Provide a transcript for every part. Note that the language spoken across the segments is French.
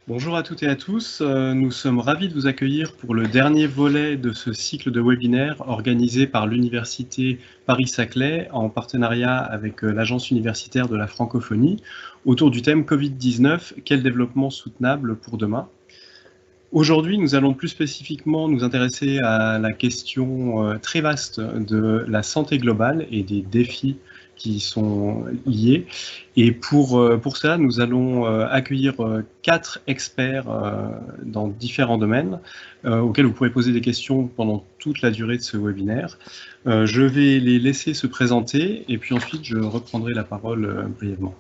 Bonjour à toutes et à tous, nous sommes ravis de vous accueillir pour le dernier volet de ce cycle de webinaires organisé par l'Université Paris-Saclay en partenariat avec l'Agence universitaire de la francophonie autour du thème Covid-19, quel développement soutenable pour demain? Aujourd'hui, nous allons plus spécifiquement nous intéresser à la question très vaste de la santé globale et des défis qui sont liés. Et pour ça, nous allons accueillir 4 experts dans différents domaines auxquels vous pourrez poser des questions pendant toute la durée de ce webinaire. Je vais les laisser se présenter et puis ensuite je reprendrai la parole brièvement.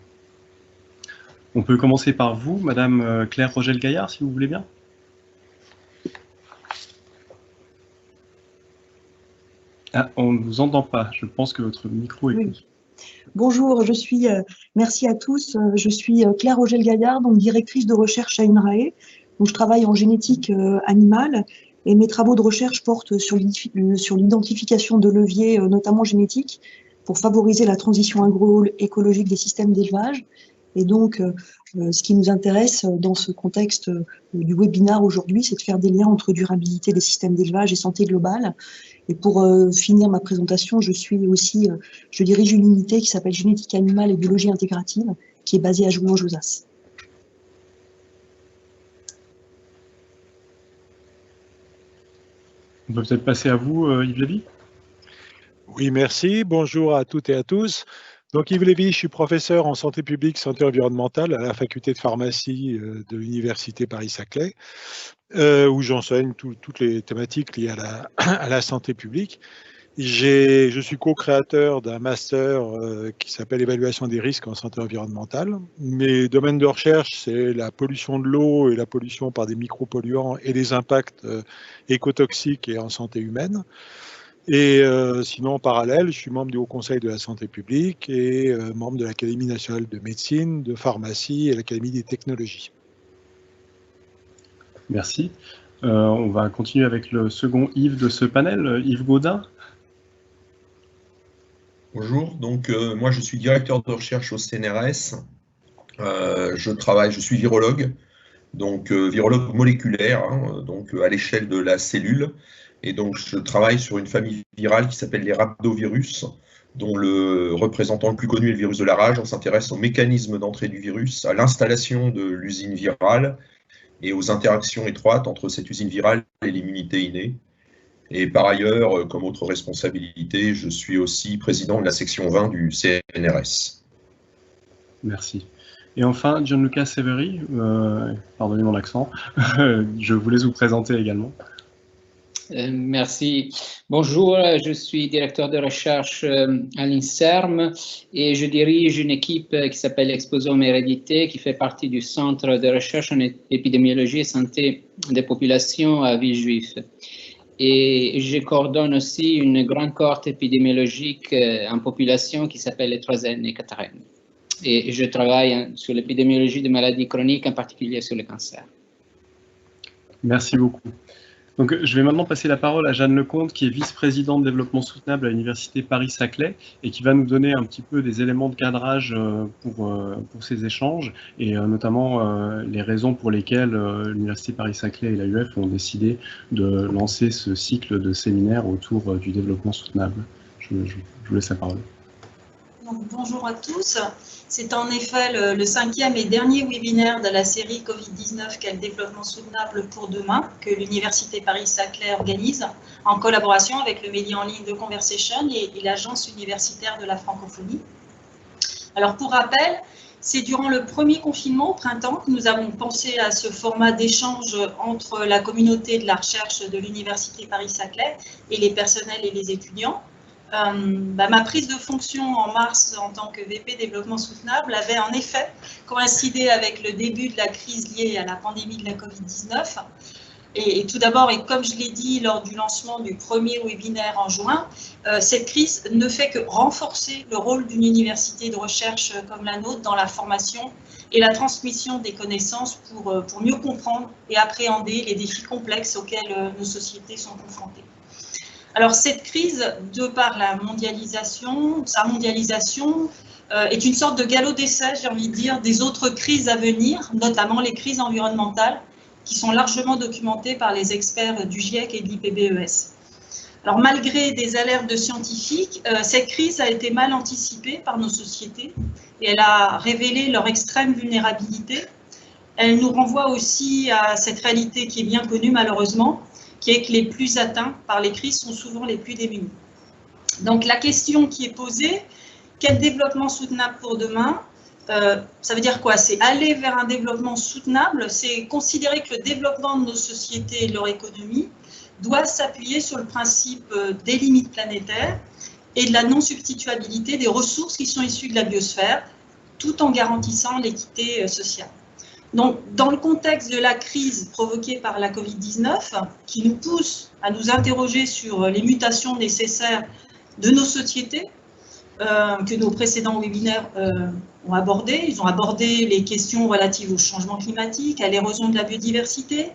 On peut commencer par vous, Madame Claire Rogel-Gaillard, si vous voulez bien. Ah, on ne vous entend pas. Je pense que votre micro est... Oui. Bonjour, merci à tous. Je suis Claire Rogel-Gaillard, donc directrice de recherche à INRAE. Donc, je travaille en génétique animale et mes travaux de recherche portent sur l'identification de leviers, notamment génétiques, pour favoriser la transition agroécologique des systèmes d'élevage. Et donc, ce qui nous intéresse dans ce contexte du webinaire aujourd'hui, c'est de faire des liens entre durabilité des systèmes d'élevage et santé globale. Et pour finir ma présentation, je dirige une unité qui s'appelle Génétique animale et biologie intégrative, qui est basée à Jouan-Josas. On peut peut-être passer à vous, Yves Lévy. Oui, merci. Bonjour à toutes et à tous. Donc Yves Lévy, je suis professeur en santé publique, santé environnementale à la faculté de pharmacie de l'Université Paris-Saclay, où j'enseigne toutes les thématiques liées à la santé publique. Je suis co-créateur d'un master qui s'appelle évaluation des risques en santé environnementale. Mes domaines de recherche, c'est la pollution de l'eau et la pollution par des micropolluants et les impacts écotoxiques et en santé humaine. Et sinon, en parallèle, je suis membre du Haut Conseil de la santé publique et membre de l'Académie nationale de médecine, de pharmacie et l'Académie des technologies. Merci. On va continuer avec le second Yves de ce panel, Yves Gaudin. Bonjour, donc moi je suis directeur de recherche au CNRS. Je suis virologue, donc virologue moléculaire, donc à l'échelle de la cellule. Et donc je travaille sur une famille virale qui s'appelle les rhabdovirus, dont le représentant le plus connu est le virus de la rage. On s'intéresse au mécanisme d'entrée du virus, à l'installation de l'usine virale et aux interactions étroites entre cette usine virale et l'immunité innée. Et par ailleurs, comme autre responsabilité, je suis aussi président de la section 20 du CNRS. Merci. Et enfin, Gianluca Severi, pardonnez mon accent, je vous laisse vous présenter également. Merci. Bonjour, je suis directeur de recherche à l'INSERM et je dirige une équipe qui s'appelle Exposome Hérédité, qui fait partie du Centre de recherche en épidémiologie et santé des populations à Villejuif. Et je coordonne aussi une grande cohorte épidémiologique en population qui s'appelle les 3N et 4N. Et je travaille sur l'épidémiologie des maladies chroniques, en particulier sur le cancer. Merci beaucoup. Donc, je vais maintenant passer la parole à Jeanne Lecomte, qui est vice-présidente développement soutenable à l'Université Paris-Saclay et qui va nous donner un petit peu des éléments de cadrage pour ces échanges et notamment les raisons pour lesquelles l'Université Paris-Saclay et l'AUF ont décidé de lancer ce cycle de séminaires autour du développement soutenable. Je vous laisse la parole. Donc, bonjour à tous. C'est en effet le 5e et dernier webinaire de la série Covid-19, quel développement soutenable pour demain, que l'Université Paris-Saclay organise en collaboration avec le média en ligne de Conversation et l'Agence universitaire de la francophonie. Alors pour rappel, c'est durant le premier confinement au printemps que nous avons pensé à ce format d'échange entre la communauté de la recherche de l'Université Paris-Saclay et les personnels et les étudiants. Ma prise de fonction en mars en tant que VP développement soutenable avait en effet coïncidé avec le début de la crise liée à la pandémie de la Covid-19. Et tout d'abord, et comme je l'ai dit lors du lancement du premier webinaire en juin, cette crise ne fait que renforcer le rôle d'une université de recherche comme la nôtre dans la formation et la transmission des connaissances pour mieux comprendre et appréhender les défis complexes auxquels nos sociétés sont confrontées. Alors cette crise, de par sa mondialisation, est une sorte de galop d'essai, j'ai envie de dire, des autres crises à venir, notamment les crises environnementales, qui sont largement documentées par les experts du GIEC et de l'IPBES. Alors, malgré des alertes de scientifiques, cette crise a été mal anticipée par nos sociétés et elle a révélé leur extrême vulnérabilité. Elle nous renvoie aussi à cette réalité qui est bien connue malheureusement, qui est que les plus atteints par les crises sont souvent les plus démunis. Donc la question qui est posée, quel développement soutenable pour demain? Ça veut dire quoi? C'est aller vers un développement soutenable, c'est considérer que le développement de nos sociétés et de leur économie doit s'appuyer sur le principe des limites planétaires et de la non-substituabilité des ressources qui sont issues de la biosphère, tout en garantissant l'équité sociale. Donc, dans le contexte de la crise provoquée par la Covid-19, qui nous pousse à nous interroger sur les mutations nécessaires de nos sociétés, que nos précédents webinaires ont abordé. Ils ont abordé les questions relatives au changement climatique, à l'érosion de la biodiversité,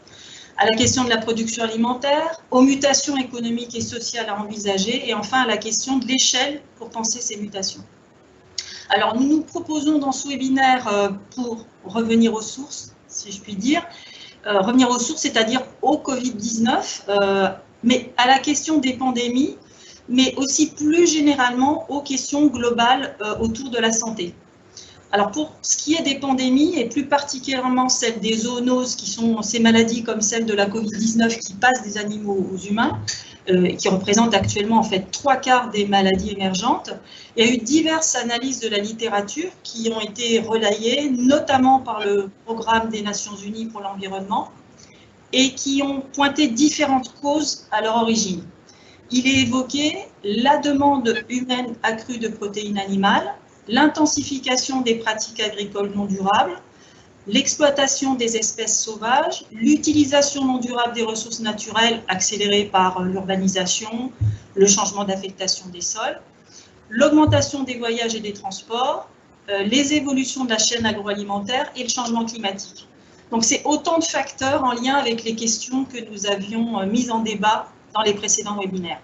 à la question de la production alimentaire, aux mutations économiques et sociales à envisager, et enfin à la question de l'échelle pour penser ces mutations. Alors, nous nous proposons dans ce webinaire, pour revenir aux sources, si je puis dire, revenir aux sources, c'est-à-dire au Covid-19, mais à la question des pandémies, mais aussi plus généralement aux questions globales autour de la santé. Alors pour ce qui est des pandémies, et plus particulièrement celles des zoonoses, qui sont ces maladies comme celle de la Covid-19 qui passent des animaux aux humains, qui représentent actuellement en fait 3/4 des maladies émergentes, il y a eu diverses analyses de la littérature qui ont été relayées, notamment par le programme des Nations Unies pour l'environnement, et qui ont pointé différentes causes à leur origine. Il est évoqué la demande humaine accrue de protéines animales, l'intensification des pratiques agricoles non durables, l'exploitation des espèces sauvages, l'utilisation non durable des ressources naturelles accélérée par l'urbanisation, le changement d'affectation des sols, l'augmentation des voyages et des transports, les évolutions de la chaîne agroalimentaire et le changement climatique. Donc c'est autant de facteurs en lien avec les questions que nous avions mises en débat dans les précédents webinaires.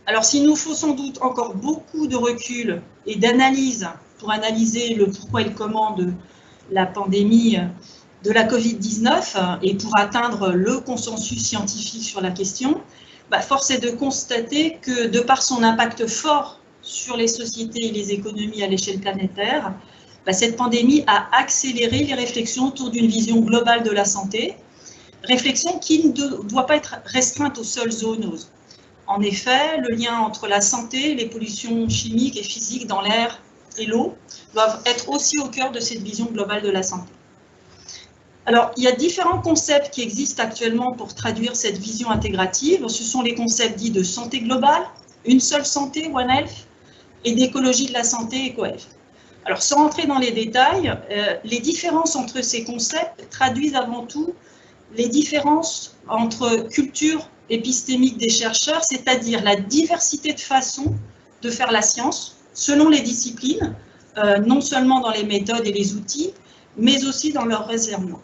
Alors s'il nous faut sans doute encore beaucoup de recul et d'analyse pour analyser le pourquoi et le comment de la pandémie de la Covid-19 et pour atteindre le consensus scientifique sur la question, force est de constater que de par son impact fort sur les sociétés et les économies à l'échelle planétaire, cette pandémie a accéléré les réflexions autour d'une vision globale de la santé, réflexion qui ne doit pas être restreinte aux seules zoonoses. En effet, le lien entre la santé, les pollutions chimiques et physiques dans l'air et l'eau doivent être aussi au cœur de cette vision globale de la santé. Alors, il y a différents concepts qui existent actuellement pour traduire cette vision intégrative. Ce sont les concepts dits de santé globale, une seule santé, One Health, et d'écologie de la santé, EcoHealth. Alors, sans entrer dans les détails, les différences entre ces concepts traduisent avant tout les différences entre culture épistémique des chercheurs, c'est-à-dire la diversité de façons de faire la science selon les disciplines, non seulement dans les méthodes et les outils, mais aussi dans leur raisonnement.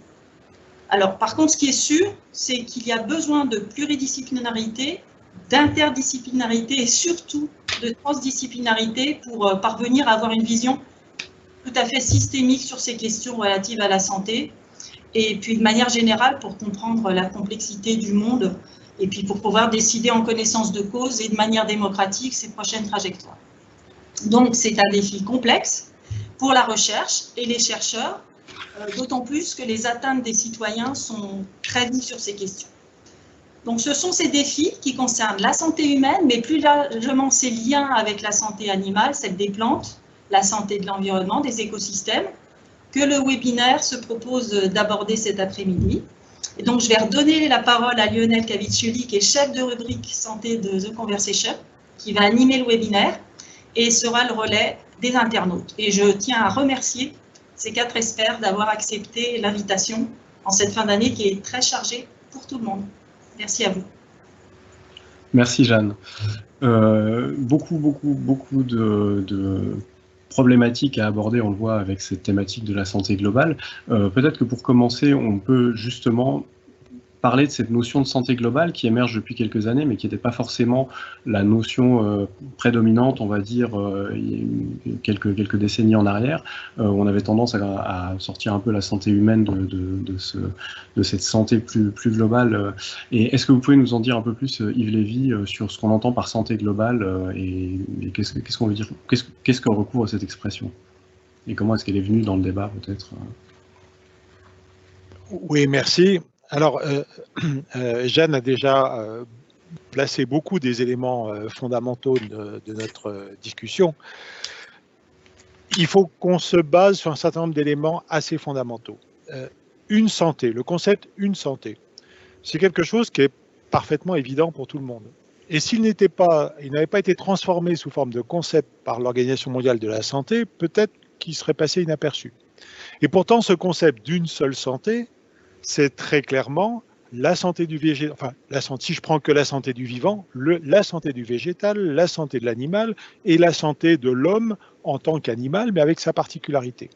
Alors, par contre, ce qui est sûr, c'est qu'il y a besoin de pluridisciplinarité, d'interdisciplinarité et surtout de transdisciplinarité pour parvenir à avoir une vision tout à fait systémique sur ces questions relatives à la santé et puis de manière générale pour comprendre la complexité du monde et puis pour pouvoir décider en connaissance de cause et de manière démocratique ses prochaines trajectoires. Donc c'est un défi complexe pour la recherche et les chercheurs, d'autant plus que les atteintes des citoyens sont très vives sur ces questions. Donc ce sont ces défis qui concernent la santé humaine, mais plus largement ses liens avec la santé animale, celle des plantes, la santé de l'environnement, des écosystèmes, que le webinaire se propose d'aborder cet après-midi. Et donc je vais redonner la parole à Lionel Caviccioli, qui est chef de rubrique santé de The Conversation, qui va animer le webinaire et sera le relais des internautes. Et je tiens à remercier ces 4 experts d'avoir accepté l'invitation en cette fin d'année qui est très chargée pour tout le monde. Merci à vous. Merci Jeanne. Beaucoup de problématiques à aborder, on le voit avec cette thématique de la santé globale. Peut-être que pour commencer, on peut justement parler de cette notion de santé globale qui émerge depuis quelques années, mais qui n'était pas forcément la notion prédominante, on va dire, il y a quelques décennies en arrière. On avait tendance à sortir un peu la santé humaine de cette santé plus globale. Et est-ce que vous pouvez nous en dire un peu plus, Yves Lévy, sur ce qu'on entend par santé globale et qu'est-ce qu'on veut dire, qu'est-ce que recouvre cette expression? Et comment est-ce qu'elle est venue dans le débat, peut-être? Oui, merci. Alors, Jeanne a déjà placé beaucoup des éléments fondamentaux de notre discussion. Il faut qu'on se base sur un certain nombre d'éléments assez fondamentaux. Une santé, le concept « une santé », c'est quelque chose qui est parfaitement évident pour tout le monde. Et s'il n'avait pas été transformé sous forme de concept par l'Organisation mondiale de la santé, peut-être qu'il serait passé inaperçu. Et pourtant, ce concept d'une seule santé, c'est très clairement la santé du végétal, enfin, si je prends que la santé du vivant, la santé du végétal, la santé de l'animal et la santé de l'homme en tant qu'animal, mais avec sa particularité.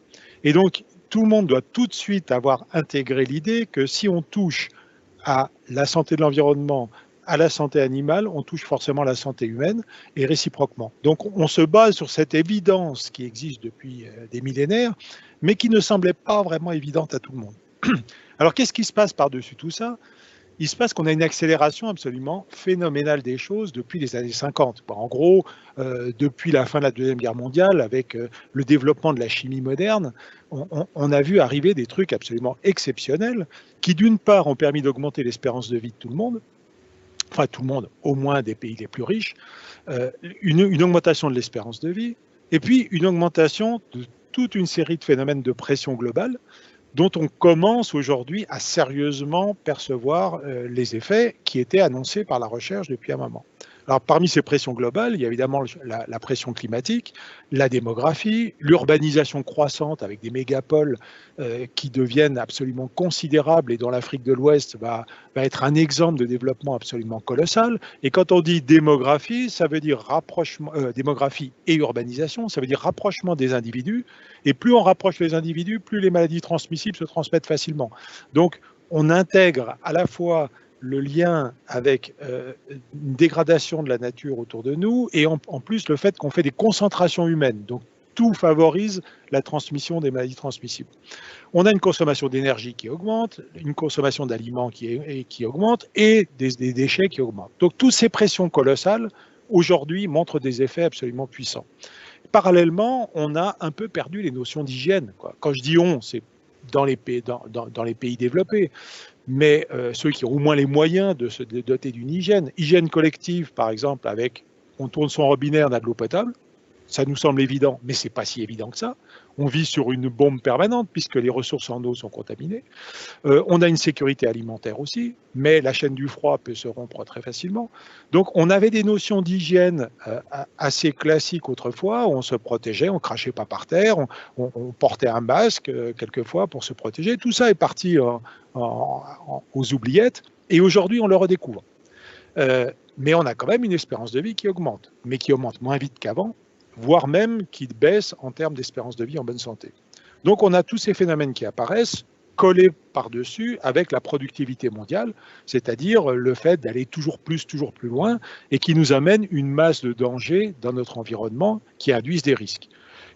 Et donc, tout le monde doit tout de suite avoir intégré l'idée que si on touche à la santé de l'environnement, à la santé animale, on touche forcément la santé humaine et réciproquement. Donc, on se base sur cette évidence qui existe depuis des millénaires, mais qui ne semblait pas vraiment évidente à tout le monde. Alors, qu'est-ce qui se passe par-dessus tout ça? Il se passe qu'on a une accélération absolument phénoménale des choses depuis les années 50. En gros, depuis la fin de la Deuxième Guerre mondiale, avec le développement de la chimie moderne, on a vu arriver des trucs absolument exceptionnels qui, d'une part, ont permis d'augmenter l'espérance de vie de tout le monde, enfin tout le monde, au moins des pays les plus riches, une augmentation de l'espérance de vie, et puis une augmentation de toute une série de phénomènes de pression globale, dont on commence aujourd'hui à sérieusement percevoir les effets qui étaient annoncés par la recherche depuis un moment. Alors, parmi ces pressions globales, il y a évidemment la pression climatique, la démographie, l'urbanisation croissante avec des mégapoles qui deviennent absolument considérables et dont l'Afrique de l'Ouest va être un exemple de développement absolument colossal. Et quand on dit démographie, ça veut dire rapprochement, démographie et urbanisation, ça veut dire rapprochement des individus. Et plus on rapproche les individus, plus les maladies transmissibles se transmettent facilement. Donc, on intègre à la fois le lien avec une dégradation de la nature autour de nous et en plus le fait qu'on fait des concentrations humaines. Donc tout favorise la transmission des maladies transmissibles. On a une consommation d'énergie qui augmente, une consommation d'aliments qui augmente et des déchets qui augmentent. Donc toutes ces pressions colossales aujourd'hui montrent des effets absolument puissants. Parallèlement, on a un peu perdu les notions d'hygiène. Quand je dis on, c'est dans les pays développés, mais ceux qui ont au moins les moyens de se doter d'une hygiène. Hygiène collective, par exemple, on tourne son robinet, on a de l'eau potable, ça nous semble évident, mais ce n'est pas si évident que ça. On vit sur une bombe permanente, puisque les ressources en eau sont contaminées. On a une sécurité alimentaire aussi, mais la chaîne du froid peut se rompre très facilement. Donc on avait des notions d'hygiène assez classiques autrefois, où on se protégeait, on ne crachait pas par terre, on portait un masque quelquefois pour se protéger. Tout ça est parti aux oubliettes, et aujourd'hui on le redécouvre. Mais on a quand même une espérance de vie qui augmente, mais qui augmente moins vite qu'avant, voire même qui baisse en termes d'espérance de vie en bonne santé. Donc on a tous ces phénomènes qui apparaissent, collés par-dessus avec la productivité mondiale, c'est-à-dire le fait d'aller toujours plus loin, et qui nous amène une masse de dangers dans notre environnement qui induisent des risques.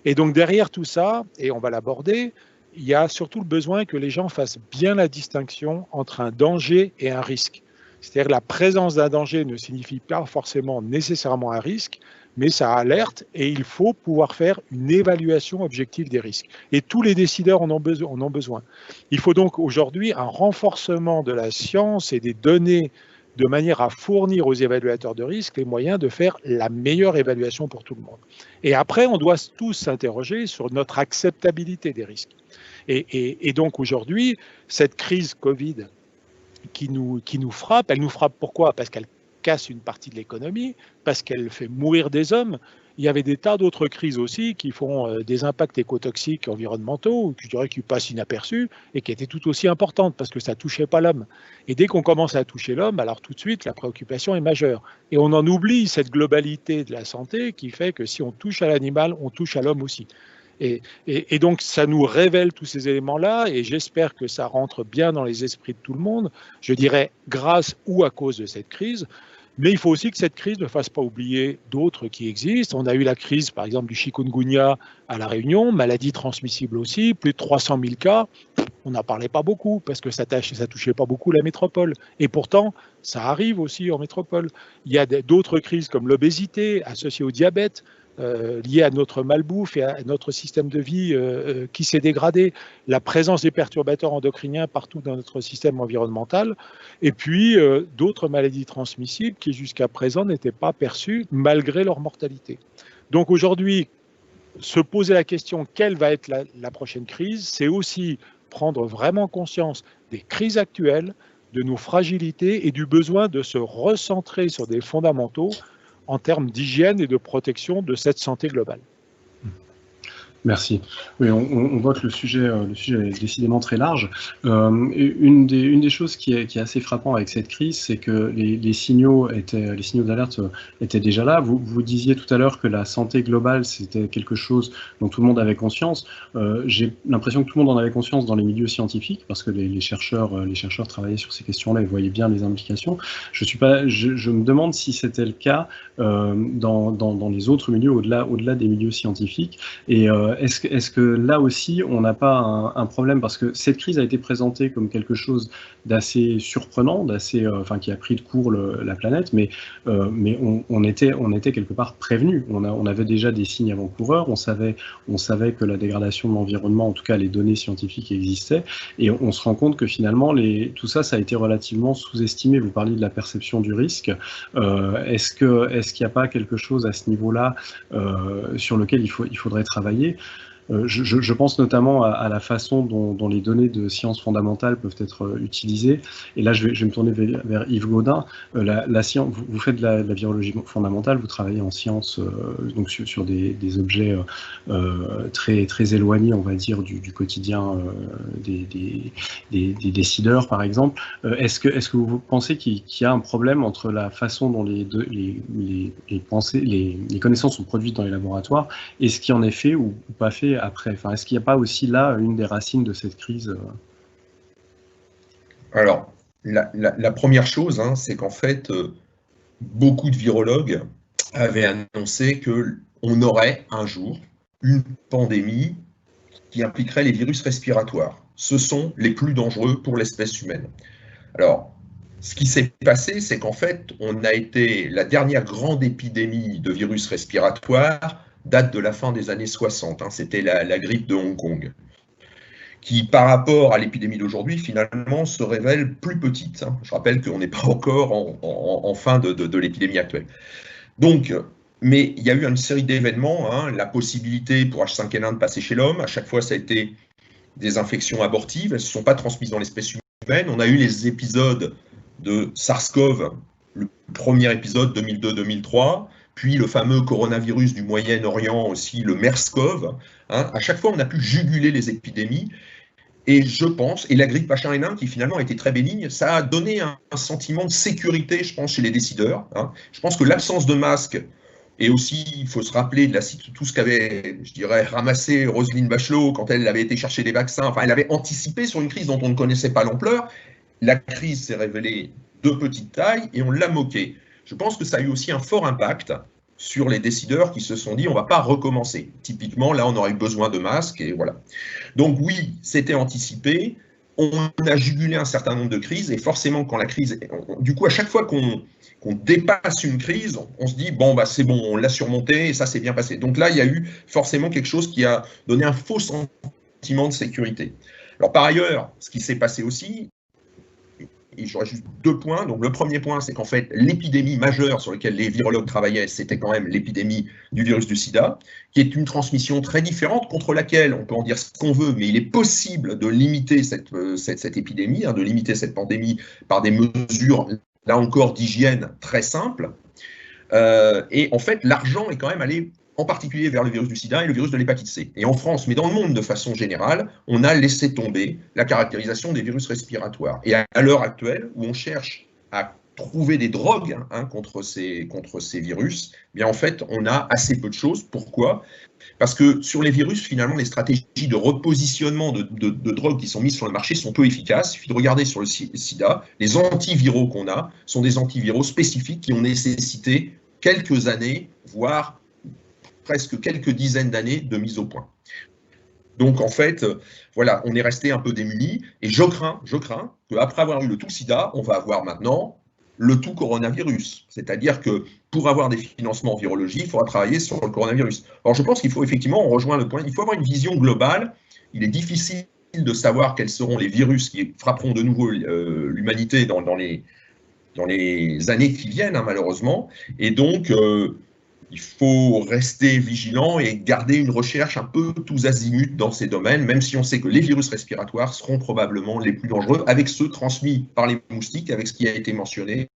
Et donc derrière tout ça, et on va l'aborder, il y a surtout le besoin que les gens fassent bien la distinction entre un danger et un risque. C'est-à-dire que la présence d'un danger ne signifie pas forcément nécessairement un risque, mais ça alerte et il faut pouvoir faire une évaluation objective des risques. Et tous les décideurs en ont besoin. Il faut donc aujourd'hui un renforcement de la science et des données de manière à fournir aux évaluateurs de risques les moyens de faire la meilleure évaluation pour tout le monde. Et après, on doit tous s'interroger sur notre acceptabilité des risques. Et donc aujourd'hui, cette crise Covid qui nous frappe, elle nous frappe pourquoi? Parce qu'elle casse une partie de l'économie, parce qu'elle fait mourir des hommes. Il y avait des tas d'autres crises aussi qui font des impacts écotoxiques environnementaux, je dirais qui passent inaperçus et qui étaient tout aussi importantes parce que ça ne touchait pas l'homme. Et dès qu'on commence à toucher l'homme, alors tout de suite, la préoccupation est majeure. Et on en oublie cette globalité de la santé qui fait que si on touche à l'animal, on touche à l'homme aussi. Et donc, ça nous révèle tous ces éléments-là, et j'espère que ça rentre bien dans les esprits de tout le monde, je dirais grâce ou à cause de cette crise. Mais il faut aussi que cette crise ne fasse pas oublier d'autres qui existent. On a eu la crise, par exemple, du chikungunya à La Réunion, maladie transmissible aussi, plus de 300 000 cas. On n'en parlait pas beaucoup parce que ça touchait pas beaucoup la métropole. Et pourtant, ça arrive aussi en métropole. Il y a d'autres crises comme l'obésité associée au diabète, liées à notre malbouffe et à notre système de vie qui s'est dégradé, la présence des perturbateurs endocriniens partout dans notre système environnemental, et puis d'autres maladies transmissibles qui jusqu'à présent n'étaient pas perçues malgré leur mortalité. Donc aujourd'hui, se poser la question quelle va être la prochaine crise, c'est aussi prendre vraiment conscience des crises actuelles, de nos fragilités et du besoin de se recentrer sur des fondamentaux en termes d'hygiène et de protection de cette santé globale. Merci. Oui, on voit que le sujet est décidément très large. Une des choses qui est assez frappant avec cette crise, c'est que les signaux d'alerte étaient déjà là. Vous disiez tout à l'heure que la santé globale, c'était quelque chose dont tout le monde avait conscience. J'ai l'impression que tout le monde en avait conscience dans les milieux scientifiques, parce que les chercheurs travaillaient sur ces questions-là et voyaient bien les implications. Je me demande si c'était le cas dans les autres milieux, au-delà des milieux scientifiques. Et est-ce que là aussi, on n'a pas un problème, parce que cette crise a été présentée comme quelque chose d'assez surprenant, qui a pris de court la planète, mais on était quelque part prévenu. On avait déjà des signes avant-coureurs, on savait que la dégradation de l'environnement, en tout cas les données scientifiques existaient, et on se rend compte que finalement, tout ça a été relativement sous-estimé. Vous parliez de la perception du risque. Est-ce qu'il n'y a pas quelque chose à ce niveau-là sur lequel il faudrait travailler? Je pense notamment à la façon dont les données de sciences fondamentales peuvent être utilisées. Et là, je vais me tourner vers Yves Gaudin. Vous faites de la virologie fondamentale, vous travaillez en sciences donc sur des objets très, très éloignés, on va dire, du quotidien des décideurs, par exemple. Est-ce que vous pensez qu'il y a un problème entre la façon dont les connaissances sont produites dans les laboratoires et ce qui en est fait ou pas fait après? Est-ce qu'il n'y a pas aussi là une des racines de cette crise? Alors, la première chose, c'est qu'en fait, beaucoup de virologues avaient annoncé qu'on aurait un jour une pandémie qui impliquerait les virus respiratoires. Ce sont les plus dangereux pour l'espèce humaine. Alors, ce qui s'est passé, c'est qu'en fait, la dernière grande épidémie de virus respiratoires date de la fin des années 60, c'était la grippe de Hong Kong, qui par rapport à l'épidémie d'aujourd'hui, finalement, se révèle plus petite. Je rappelle qu'on n'est pas encore en fin de l'épidémie actuelle. Donc, mais il y a eu une série d'événements, la possibilité pour H5N1 de passer chez l'homme, à chaque fois ça a été des infections abortives, elles ne se sont pas transmises dans l'espèce humaine. On a eu les épisodes de SARS-CoV, le premier épisode 2002-2003, puis le fameux coronavirus du Moyen-Orient aussi, le MERS-CoV. À chaque fois, on a pu juguler les épidémies. Et je pense, et la grippe H1N1, qui finalement a été très bénigne, ça a donné un sentiment de sécurité, je pense, chez les décideurs. Je pense que l'absence de masque, et aussi, il faut se rappeler de tout ce qu'avait, je dirais, ramassé Roselyne Bachelot quand elle avait été chercher des vaccins. Elle avait anticipé sur une crise dont on ne connaissait pas l'ampleur. La crise s'est révélée de petite taille et on l'a moquée. Je pense que ça a eu aussi un fort impact sur les décideurs qui se sont dit on ne va pas recommencer. Typiquement, là, on aurait eu besoin de masques et voilà. Donc oui, c'était anticipé. On a jugulé un certain nombre de crises et forcément, quand la crise... Du coup, à chaque fois qu'on dépasse une crise, on se dit bon, c'est bon, on l'a surmonté et ça s'est bien passé. Donc là, il y a eu forcément quelque chose qui a donné un faux sentiment de sécurité. Alors par ailleurs, ce qui s'est passé aussi, et j'aurais juste 2 points. Donc, le premier point, c'est qu'en fait, l'épidémie majeure sur laquelle les virologues travaillaient, c'était quand même l'épidémie du virus du sida, qui est une transmission très différente, contre laquelle on peut en dire ce qu'on veut, mais il est possible de limiter cette épidémie, de limiter cette pandémie par des mesures, là encore, d'hygiène très simples. Et en fait, l'argent est quand même allé en particulier vers le virus du sida et le virus de l'hépatite C. Et en France, mais dans le monde de façon générale, on a laissé tomber la caractérisation des virus respiratoires. Et à l'heure actuelle, où on cherche à trouver des drogues contre ces virus, eh bien en fait, on a assez peu de choses. Pourquoi ? Parce que sur les virus, finalement, les stratégies de repositionnement de drogues qui sont mises sur le marché sont peu efficaces. Il suffit de regarder sur le sida, les antiviraux qu'on a sont des antiviraux spécifiques qui ont nécessité quelques années, voire presque quelques dizaines d'années de mise au point. Donc en fait, voilà, on est resté un peu démunis, et je crains qu'après avoir eu le tout sida, on va avoir maintenant le tout coronavirus. C'est-à-dire que pour avoir des financements en virologie, il faudra travailler sur le coronavirus. Alors je pense qu'il faut effectivement, on rejoint le point, il faut avoir une vision globale. Il est difficile de savoir quels seront les virus qui frapperont de nouveau l'humanité dans les années qui viennent, malheureusement. Et donc, il faut rester vigilant et garder une recherche un peu tous azimuts dans ces domaines, même si on sait que les virus respiratoires seront probablement les plus dangereux, avec ceux transmis par les moustiques, avec ce qui a été mentionné.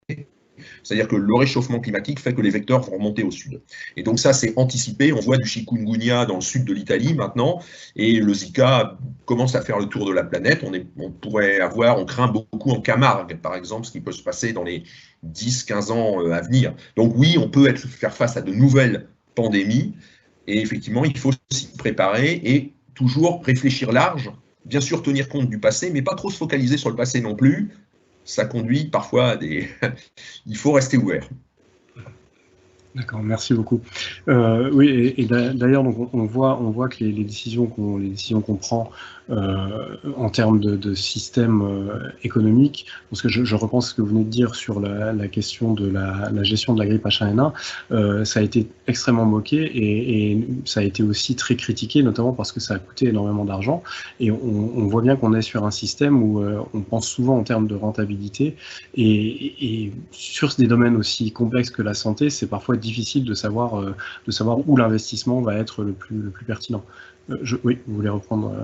C'est-à-dire que le réchauffement climatique fait que les vecteurs vont remonter au sud. Et donc ça, c'est anticipé. On voit du chikungunya dans le sud de l'Italie maintenant, et le Zika commence à faire le tour de la planète. On craint beaucoup en Camargue, par exemple, ce qui peut se passer dans les 10-15 ans à venir. Donc oui, on peut faire face à de nouvelles pandémies, et effectivement, il faut s'y préparer et toujours réfléchir large, bien sûr tenir compte du passé, mais pas trop se focaliser sur le passé non plus. Ça conduit parfois à des... Il faut rester ouvert. D'accord, merci beaucoup. Oui, et d'ailleurs, on voit que les décisions qu'on prend en termes de système économique, parce que je repense ce que vous venez de dire sur la question de la gestion de la grippe H1N1, ça a été extrêmement moqué et ça a été aussi très critiqué, notamment parce que ça a coûté énormément d'argent. Et on voit bien qu'on est sur un système où on pense souvent en termes de rentabilité, et sur des domaines aussi complexes que la santé, c'est parfois difficile de savoir où l'investissement va être le plus pertinent. Oui, vous voulez reprendre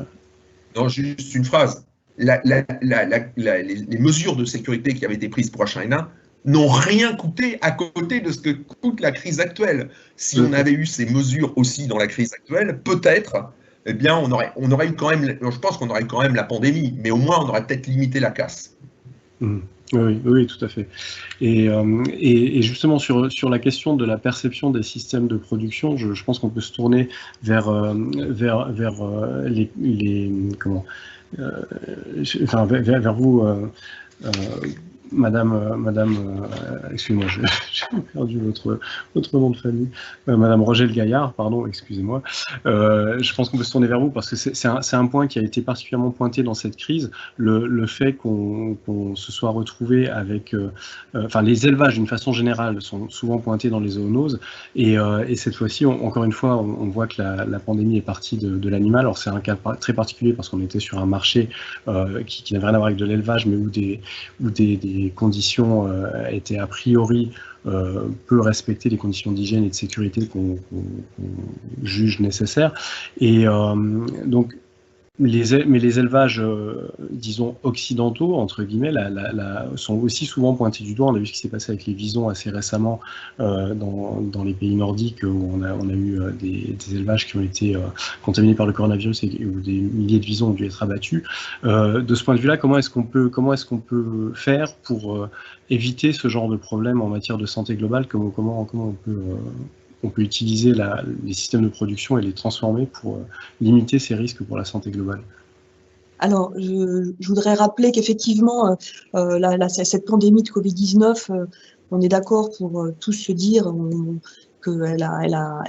Non, juste une phrase. Les mesures de sécurité qui avaient été prises pour H1N1 n'ont rien coûté à côté de ce que coûte la crise actuelle. Si on avait eu ces mesures aussi dans la crise actuelle, peut-être, eh bien, on aurait eu quand même, je pense qu'on aurait quand même la pandémie, mais au moins on aurait peut-être limité la casse. Oui, tout à fait. Et justement, sur la question de la perception des systèmes de production, je pense qu'on peut se tourner vers vous, Madame, excusez-moi, j'ai perdu votre nom de famille, Madame Rogel Gaillard, pardon, excusez-moi. Je pense qu'on peut se tourner vers vous parce que c'est un point qui a été particulièrement pointé dans cette crise, le fait qu'on se soit retrouvé avec, les élevages d'une façon générale sont souvent pointés dans les zoonoses, et cette fois-ci, encore une fois, on voit que la pandémie est partie de l'animal. Alors c'est un cas très particulier parce qu'on était sur un marché qui n'avait rien à voir avec de l'élevage, mais où des conditions étaient a priori peu respecter les conditions d'hygiène et de sécurité qu'on juge nécessaires. Et donc, mais les élevages, disons, occidentaux, entre guillemets, sont aussi souvent pointés du doigt. On a vu ce qui s'est passé avec les visons assez récemment dans les pays nordiques, où on a eu des élevages qui ont été contaminés par le coronavirus et où des milliers de visons ont dû être abattus. De ce point de vue-là, comment est-ce qu'on peut faire pour éviter ce genre de problème en matière de santé globale? Comment on peut utiliser les systèmes de production et les transformer pour limiter ces risques pour la santé globale? Alors, je voudrais rappeler qu'effectivement, cette pandémie de Covid-19, on est d'accord pour tous se dire qu'elle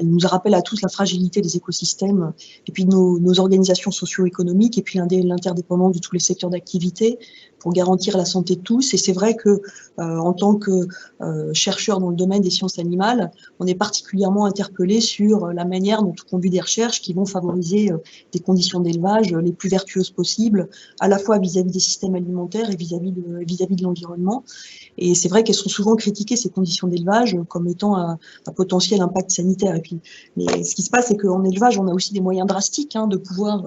nous rappelle à tous la fragilité des écosystèmes et puis nos organisations socio-économiques et puis l'interdépendance de tous les secteurs d'activité pour garantir la santé de tous. Et c'est vrai que en tant que chercheur dans le domaine des sciences animales, on est particulièrement interpellé sur la manière dont on conduit des recherches qui vont favoriser des conditions d'élevage les plus vertueuses possibles, à la fois vis-à-vis des systèmes alimentaires et vis-à-vis de l'environnement. Et c'est vrai qu'elles sont souvent critiquées, ces conditions d'élevage, comme étant un potentiel impact sanitaire. Et puis, mais ce qui se passe, c'est qu'en élevage, on a aussi des moyens drastiques de pouvoir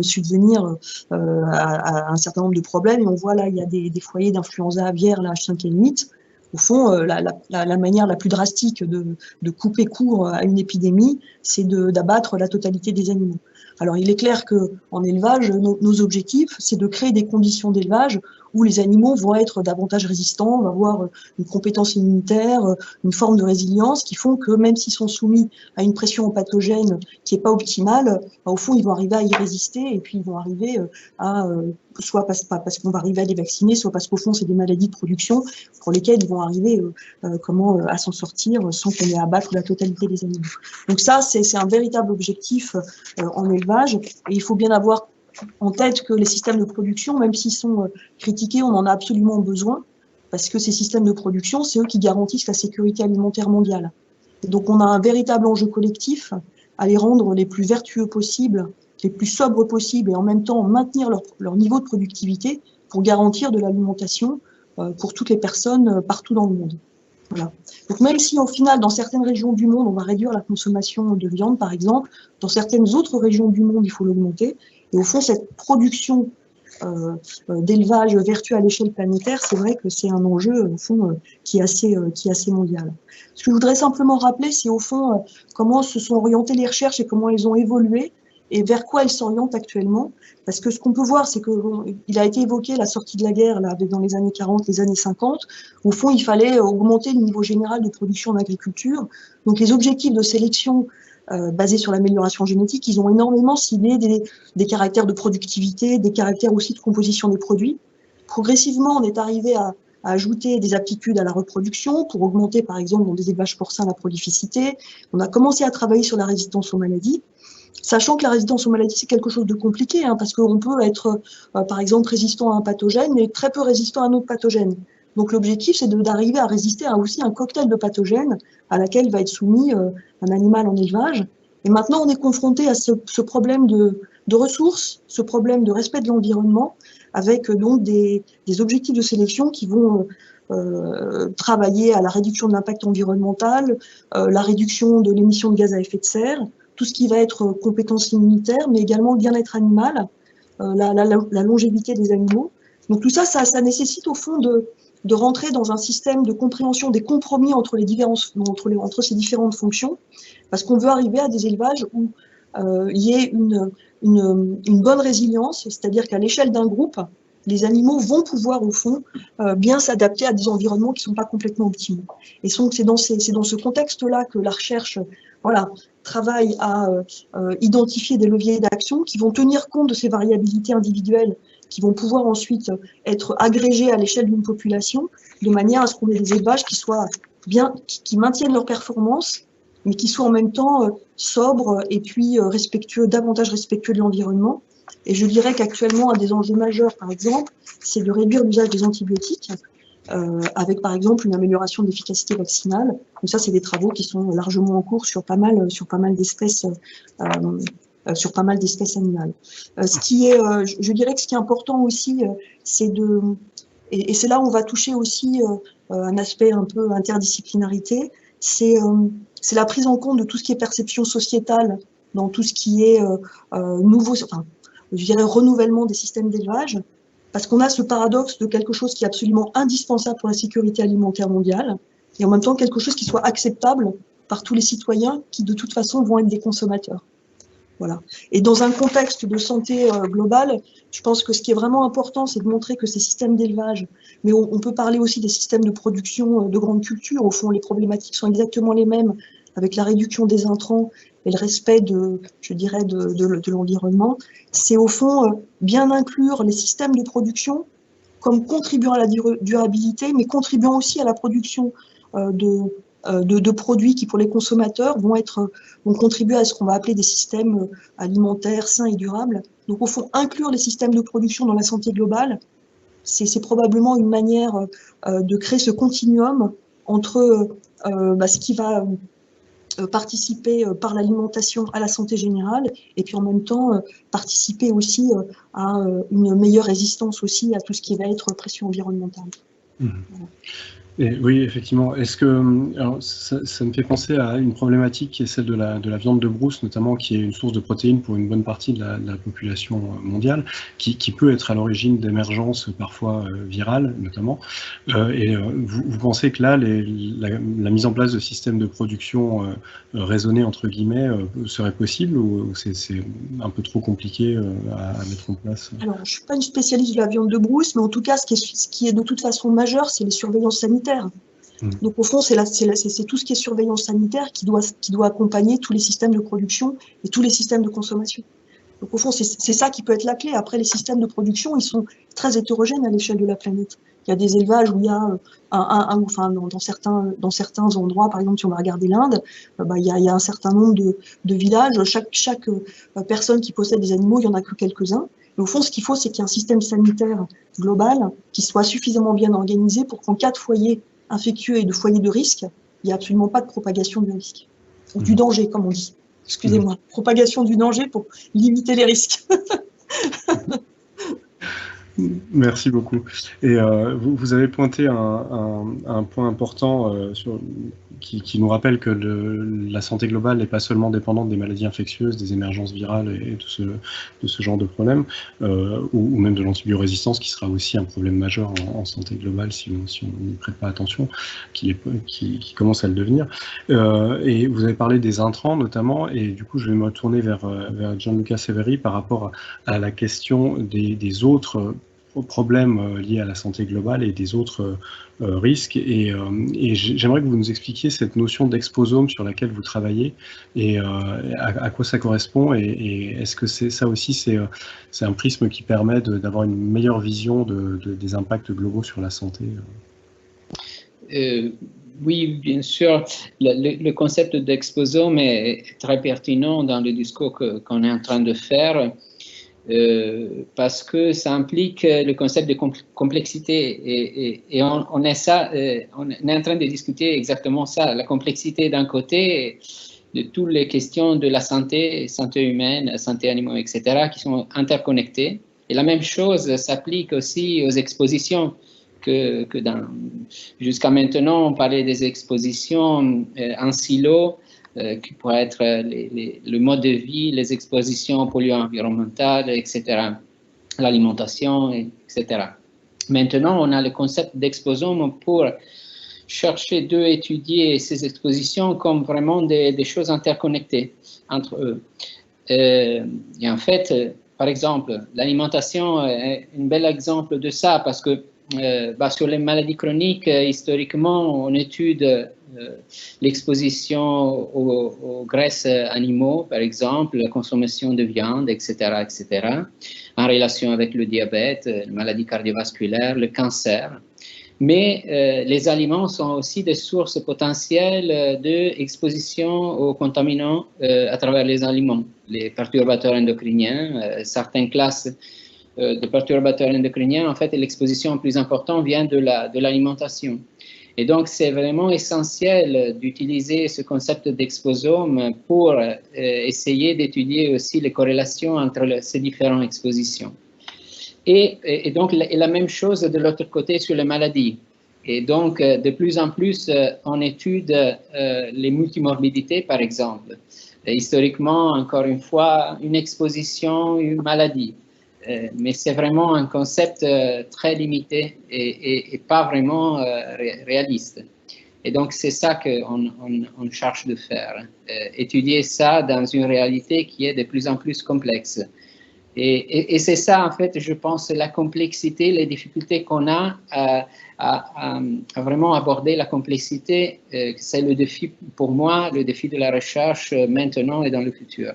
subvenir à un certain nombre de problèmes. Et on voit là, il y a des foyers d'influenza aviaire, la H5N8. Au fond, la manière la plus drastique de couper court à une épidémie, c'est d'abattre la totalité des animaux. Alors, il est clair qu'en élevage, nos objectifs, c'est de créer des conditions d'élevage où les animaux vont être davantage résistants, vont avoir une compétence immunitaire, une forme de résilience qui font que même s'ils sont soumis à une pression pathogène qui n'est pas optimale, au fond, ils vont arriver à y résister et puis ils vont arriver à, soit parce qu'on va arriver à les vacciner, soit parce qu'au fond, c'est des maladies de production pour lesquelles ils vont arriver à s'en sortir sans qu'on ait à abattre la totalité des animaux. Donc ça, c'est un véritable objectif en élevage et il faut bien avoir en tête que les systèmes de production, même s'ils sont critiqués, on en a absolument besoin parce que ces systèmes de production, c'est eux qui garantissent la sécurité alimentaire mondiale. Et donc on a un véritable enjeu collectif à les rendre les plus vertueux possibles, les plus sobres possibles et en même temps maintenir leur niveau de productivité pour garantir de l'alimentation pour toutes les personnes partout dans le monde. Voilà. Donc même si au final, dans certaines régions du monde, on va réduire la consommation de viande, par exemple, dans certaines autres régions du monde, il faut l'augmenter. Et au fond, cette production d'élevage vertueux à l'échelle planétaire, c'est vrai que c'est un enjeu au fond qui est assez mondial. Ce que je voudrais simplement rappeler, c'est au fond comment se sont orientées les recherches et comment elles ont évolué et vers quoi elles s'orientent actuellement. Parce que ce qu'on peut voir, c'est qu'il a été évoqué la sortie de la guerre là, dans les années 40, les années 50. Au fond, il fallait augmenter le niveau général de production en agriculture. Donc les objectifs de sélection basés sur l'amélioration génétique, ils ont énormément ciblé des caractères de productivité, des caractères aussi de composition des produits. Progressivement, on est arrivé à ajouter des aptitudes à la reproduction pour augmenter, par exemple, dans des élevages porcins, la prolificité. On a commencé à travailler sur la résistance aux maladies. Sachant que la résistance aux maladies, c'est quelque chose de compliqué, parce qu'on peut être, par exemple, résistant à un pathogène, mais très peu résistant à un autre pathogène. Donc l'objectif, c'est d'arriver à résister à aussi un cocktail de pathogènes à laquelle va être soumis un animal en élevage. Et maintenant, on est confronté à ce problème de ressources, ce problème de respect de l'environnement, avec donc des objectifs de sélection qui vont travailler à la réduction de l'impact environnemental, la réduction de l'émission de gaz à effet de serre, tout ce qui va être compétences immunitaires, mais également le bien-être animal, la longévité des animaux. Donc tout ça, ça nécessite au fond de rentrer dans un système de compréhension des compromis entre ces différentes fonctions, parce qu'on veut arriver à des élevages où il y ait une bonne résilience, c'est-à-dire qu'à l'échelle d'un groupe, les animaux vont pouvoir, au fond, bien s'adapter à des environnements qui ne sont pas complètement optimaux. Et donc, c'est dans ce contexte-là que la recherche travaille à identifier des leviers d'action qui vont tenir compte de ces variabilités individuelles, qui vont pouvoir ensuite être agrégées à l'échelle d'une population, de manière à ce qu'on ait des élevages qui soient qui maintiennent leur performance, mais qui soient en même temps sobres et puis davantage respectueux de l'environnement. Et je dirais qu'actuellement, un des enjeux majeurs, par exemple, c'est de réduire l'usage des antibiotiques, avec par exemple une amélioration de l'efficacité vaccinale. Donc ça, c'est des travaux qui sont largement en cours sur pas mal d'espèces animales. Je dirais que ce qui est important aussi, c'est et c'est là où on va toucher aussi un aspect un peu interdisciplinarité, c'est la prise en compte de tout ce qui est perception sociétale, dans tout ce qui est je dirais renouvellement des systèmes d'élevage, parce qu'on a ce paradoxe de quelque chose qui est absolument indispensable pour la sécurité alimentaire mondiale, et en même temps quelque chose qui soit acceptable par tous les citoyens qui de toute façon vont être des consommateurs. Voilà. Et dans un contexte de santé globale, je pense que ce qui est vraiment important, c'est de montrer que ces systèmes d'élevage, mais on peut parler aussi des systèmes de production de grandes cultures, au fond les problématiques sont exactement les mêmes, avec la réduction des intrants et le respect de l'environnement, c'est au fond bien inclure les systèmes de production comme contribuant à la durabilité, mais contribuant aussi à la production de produits qui, pour les consommateurs, vont contribuer à ce qu'on va appeler des systèmes alimentaires sains et durables. Donc, au fond, inclure les systèmes de production dans la santé globale, c'est probablement une manière de créer ce continuum entre ce qui va participer par l'alimentation à la santé générale et puis en même temps participer aussi à une meilleure résistance aussi à tout ce qui va être pression environnementale. Mmh. Voilà. Oui, effectivement. Est-ce que alors, ça me fait penser à une problématique qui est celle de la viande de brousse, notamment, qui est une source de protéines pour une bonne partie de la population mondiale, qui peut être à l'origine d'émergences parfois virales, notamment. Vous pensez que là, la mise en place de systèmes de production raisonnés, entre guillemets, serait possible, ou c'est un peu trop compliqué à mettre en place? Alors, je ne suis pas une spécialiste de la viande de brousse, mais en tout cas, ce qui est de toute façon majeur, c'est les surveillances sanitaires. Donc, au fond, c'est tout ce qui est surveillance sanitaire qui doit accompagner tous les systèmes de production et tous les systèmes de consommation. Donc, au fond, c'est ça qui peut être la clé. Après, les systèmes de production, ils sont très hétérogènes à l'échelle de la planète. Il y a des élevages où il y a dans certains endroits, par exemple, si on va regarder l'Inde, il y a un certain nombre de villages. Chaque personne qui possède des animaux, il y en a que quelques-uns. Mais au fond, ce qu'il faut, c'est qu'il y ait un système sanitaire global qui soit suffisamment bien organisé pour qu'en cas de foyer infectieux et de foyer de risque, il n'y a absolument pas de propagation du risque. Ou du danger, comme on dit. Excusez-moi. Propagation du danger pour limiter les risques. Merci beaucoup. Et vous avez pointé un point important qui nous rappelle que la santé globale n'est pas seulement dépendante des maladies infectieuses, des émergences virales et de ce genre de problèmes, ou même de l'antibiorésistance, qui sera aussi un problème majeur en santé globale si on n'y prête pas attention, qui commence à le devenir. Et vous avez parlé des intrants notamment, et du coup je vais me retourner vers Gianluca Severi par rapport à la question des autres problèmes liés à la santé globale et des autres risques. Et j'aimerais que vous nous expliquiez cette notion d'exposome sur laquelle vous travaillez et à quoi ça correspond. Et est-ce que ça aussi, c'est un prisme qui permet d'avoir une meilleure vision des impacts globaux sur la santé? Oui, bien sûr. Le concept d'exposome est très pertinent dans le discours qu'on est en train de faire. Parce que ça implique le concept de complexité et on est en train de discuter exactement ça, la complexité d'un côté de toutes les questions de la santé humaine, santé animaux, etc., qui sont interconnectées. Et la même chose s'applique aussi aux expositions que jusqu'à maintenant on parlait des expositions en silo, qui pourraient être le mode de vie, les expositions aux polluants environnementaux, etc., l'alimentation, etc. Maintenant, on a le concept d'exposome pour chercher d'étudier ces expositions comme vraiment des choses interconnectées entre eux. Et en fait, par exemple, l'alimentation est un bel exemple de ça parce que sur les maladies chroniques, historiquement, on étude l'exposition aux graisses animaux, par exemple, la consommation de viande, etc., en relation avec le diabète, les maladies cardiovasculaires, le cancer. Mais les aliments sont aussi des sources potentielles d'exposition aux contaminants à travers les aliments, les perturbateurs endocriniens, certaines classes de perturbateurs endocriniens. En fait, l'exposition plus importante vient de l'alimentation. Et donc, c'est vraiment essentiel d'utiliser ce concept d'exposome pour essayer d'étudier aussi les corrélations entre ces différentes expositions. Et donc, la même chose de l'autre côté sur les maladies. Et donc, de plus en plus, on étudie les multimorbidités, par exemple. Et historiquement, encore une fois, une exposition, une maladie. Mais c'est vraiment un concept très limité et pas vraiment réaliste. Et donc, c'est ça qu'on cherche de faire, étudier ça dans une réalité qui est de plus en plus complexe. Et c'est ça, en fait, je pense, la complexité, les difficultés qu'on a à vraiment aborder la complexité. C'est le défi, pour moi, le défi de la recherche maintenant et dans le futur.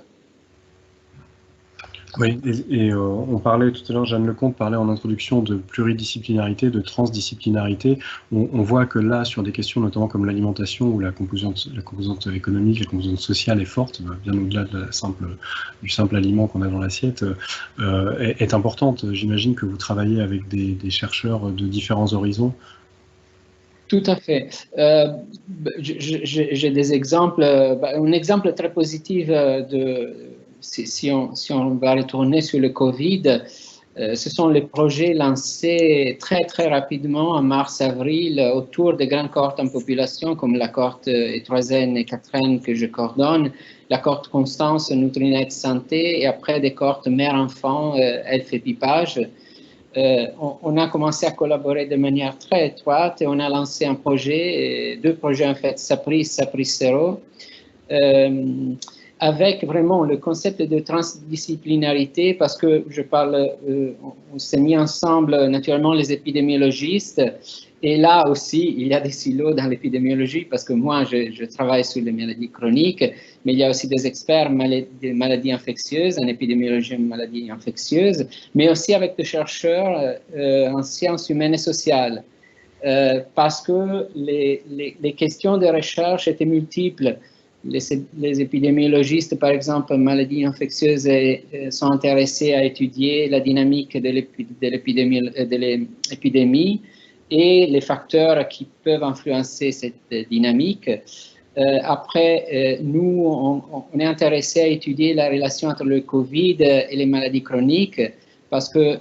Oui, et on parlait tout à l'heure, Jeanne Lecomte parlait en introduction de pluridisciplinarité, de transdisciplinarité. On voit que là, sur des questions notamment comme l'alimentation, où la composante économique, la composante sociale est forte, bien au-delà du simple aliment qu'on a dans l'assiette, est importante. J'imagine que vous travaillez avec des chercheurs de différents horizons. Tout à fait. J'ai des exemples. Un exemple très positif si on va retourner sur le Covid, Ce sont les projets lancés très, très rapidement en mars-avril autour des grandes cohortes en population, comme la cohorte E3N et 4N que je coordonne, la cohorte Constance, Nutrinet Santé, et après des cohortes mère-enfant, ELF et Pipage. On a commencé à collaborer de manière très étroite et on a lancé un projet, deux projets en fait, Sapris, Sapris-Zero, avec vraiment le concept de transdisciplinarité, parce que je parle, on s'est mis ensemble naturellement les épidémiologistes, et là aussi il y a des silos dans l'épidémiologie, parce que moi je travaille sur les maladies chroniques, mais il y a aussi des experts des maladies infectieuses, en épidémiologie de maladies infectieuses, mais aussi avec des chercheurs en sciences humaines et sociales, parce que les questions de recherche étaient multiples. Les épidémiologistes, par exemple, maladies infectieuses, sont intéressés à étudier la dynamique de l'épidémie et les facteurs qui peuvent influencer cette dynamique. Après, nous, on est intéressé à étudier la relation entre le Covid et les maladies chroniques, parce que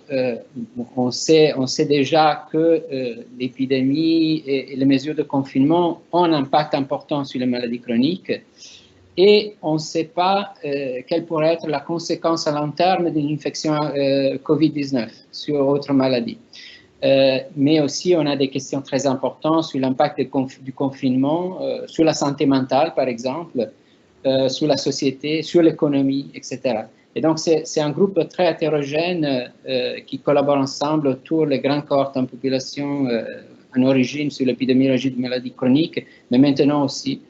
on sait déjà que l'épidémie et les mesures de confinement ont un impact important sur les maladies chroniques, et on ne sait pas quelle pourrait être la conséquence à long terme d'une infection Covid-19 sur autres maladies. Mais aussi, on a des questions très importantes sur l'impact du confinement, sur la santé mentale, par exemple, sur la société, sur l'économie, etc. Et donc, c'est un groupe très hétérogène qui collabore ensemble autour des grandes cohortes en population en origine sur l'épidémiologie de maladies chroniques, mais maintenant aussi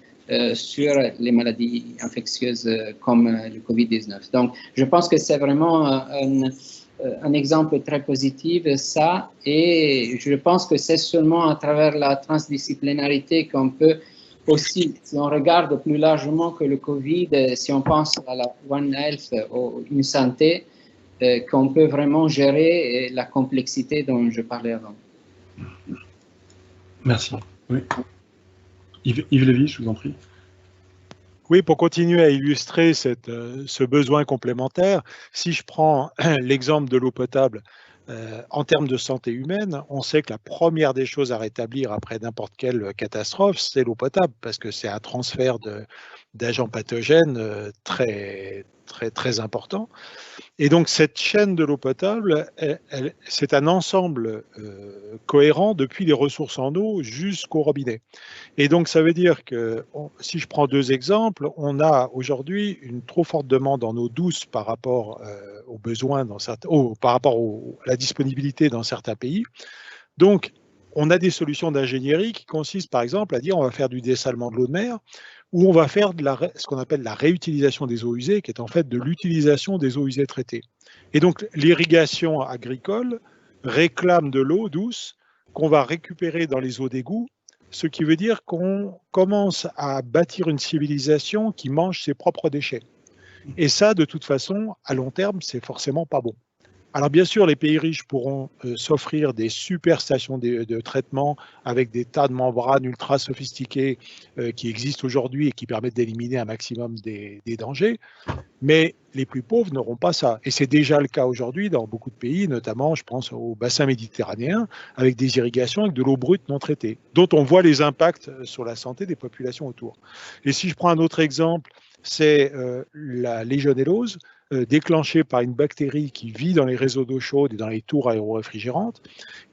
sur les maladies infectieuses comme le Covid-19. Donc, je pense que c'est vraiment un exemple très positif, ça, et je pense que c'est seulement à travers la transdisciplinarité qu'on peut aussi, si on regarde plus largement que le Covid, si on pense à la One Health ou une santé, qu'on peut vraiment gérer la complexité dont je parlais avant. Merci. Oui. Yves Lévy, je vous en prie. Oui, pour continuer à illustrer ce besoin complémentaire, si je prends l'exemple de l'eau potable, en termes de santé humaine, on sait que la première des choses à rétablir après n'importe quelle catastrophe, c'est l'eau potable, parce que c'est un transfert d'agents pathogènes très, très, très important. Et donc cette chaîne de l'eau potable, c'est un ensemble cohérent depuis les ressources en eau jusqu'au robinet. Et donc ça veut dire que, si je prends deux exemples, on a aujourd'hui une trop forte demande en eau douce par rapport aux besoins, par rapport à la disponibilité dans certains pays. Donc on a des solutions d'ingénierie qui consistent par exemple à dire on va faire du dessalement de l'eau de mer, ou on va faire ce qu'on appelle la réutilisation des eaux usées, qui est en fait de l'utilisation des eaux usées traitées. Et donc l'irrigation agricole réclame de l'eau douce qu'on va récupérer dans les eaux d'égout, ce qui veut dire qu'on commence à bâtir une civilisation qui mange ses propres déchets. Et ça, de toute façon, à long terme, c'est forcément pas bon. Alors bien sûr, les pays riches pourront s'offrir des super stations de traitement avec des tas de membranes ultra sophistiquées qui existent aujourd'hui et qui permettent d'éliminer un maximum des dangers, mais les plus pauvres n'auront pas ça. Et c'est déjà le cas aujourd'hui dans beaucoup de pays, notamment je pense au bassin méditerranéen, avec des irrigations avec de l'eau brute non traitée, dont on voit les impacts sur la santé des populations autour. Et si je prends un autre exemple, c'est la légionellose, déclenchée par une bactérie qui vit dans les réseaux d'eau chaude et dans les tours aéroréfrigérantes,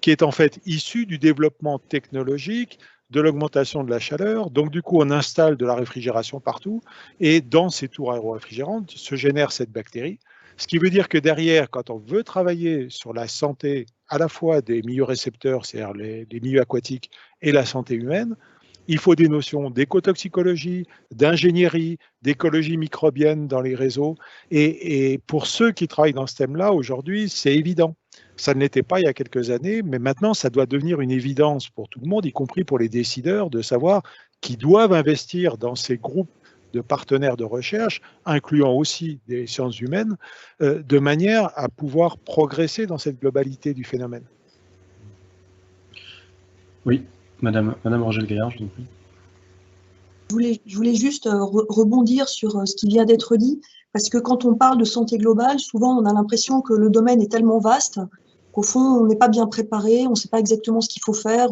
qui est en fait issue du développement technologique, de l'augmentation de la chaleur. Donc du coup, on installe de la réfrigération partout, et dans ces tours aéroréfrigérantes se génère cette bactérie. Ce qui veut dire que derrière, quand on veut travailler sur la santé à la fois des milieux récepteurs, c'est-à-dire les milieux aquatiques, et la santé humaine, il faut des notions d'écotoxicologie, d'ingénierie, d'écologie microbienne dans les réseaux. Et pour ceux qui travaillent dans ce thème-là, aujourd'hui, c'est évident. Ça ne l'était pas il y a quelques années, mais maintenant, ça doit devenir une évidence pour tout le monde, y compris pour les décideurs, de savoir qu'ils doivent investir dans ces groupes de partenaires de recherche, incluant aussi des sciences humaines, de manière à pouvoir progresser dans cette globalité du phénomène. Oui. Madame Rogel Gaillard, je vous en prie. Je voulais juste rebondir sur ce qui vient d'être dit, parce que quand on parle de santé globale, souvent on a l'impression que le domaine est tellement vaste qu'au fond on n'est pas bien préparé, on ne sait pas exactement ce qu'il faut faire,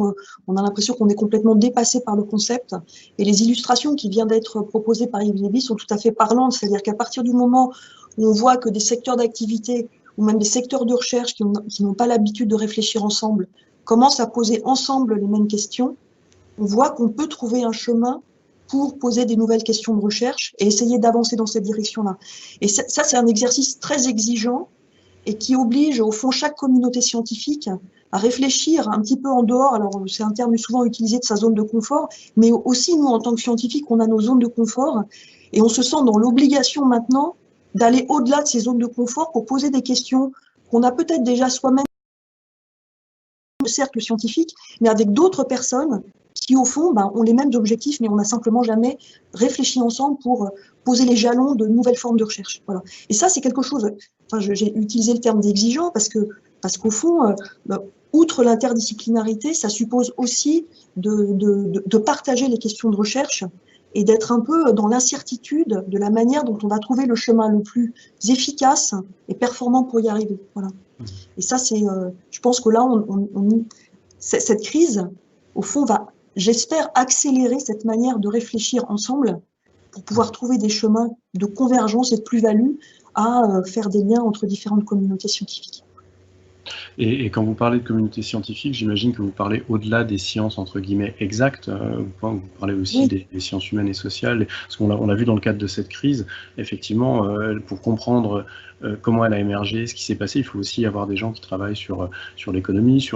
on a l'impression qu'on est complètement dépassé par le concept. Et les illustrations qui viennent d'être proposées par Yves Lévy sont tout à fait parlantes, c'est-à-dire qu'à partir du moment où on voit que des secteurs d'activité ou même des secteurs de recherche qui n'ont pas l'habitude de réfléchir ensemble commencent à poser ensemble les mêmes questions, on voit qu'on peut trouver un chemin pour poser des nouvelles questions de recherche et essayer d'avancer dans cette direction-là. Et ça, c'est un exercice très exigeant et qui oblige, au fond, chaque communauté scientifique à réfléchir un petit peu en dehors. Alors, c'est un terme souvent utilisé de sa zone de confort, mais aussi, nous, en tant que scientifiques, on a nos zones de confort et on se sent dans l'obligation maintenant d'aller au-delà de ces zones de confort pour poser des questions qu'on a peut-être déjà soi-même le cercle scientifique, mais avec d'autres personnes qui, au fond, ont les mêmes objectifs, mais on n'a simplement jamais réfléchi ensemble pour poser les jalons de nouvelles formes de recherche. Voilà. Et ça, c'est quelque chose, j'ai utilisé le terme d'exigeant parce qu'au fond, outre l'interdisciplinarité, ça suppose aussi de partager les questions de recherche et d'être un peu dans l'incertitude de la manière dont on va trouver le chemin le plus efficace et performant pour y arriver. Voilà. Et ça, c'est, je pense que là, cette crise, au fond, va, j'espère, accélérer cette manière de réfléchir ensemble pour pouvoir trouver des chemins de convergence et de plus-value à faire des liens entre différentes communautés scientifiques. Et quand vous parlez de communauté scientifique, j'imagine que vous parlez au-delà des sciences entre guillemets exactes, vous parlez aussi des sciences humaines et sociales, parce qu'on l'a vu dans le cadre de cette crise, effectivement, pour comprendre comment elle a émergé, ce qui s'est passé, il faut aussi avoir des gens qui travaillent sur l'économie,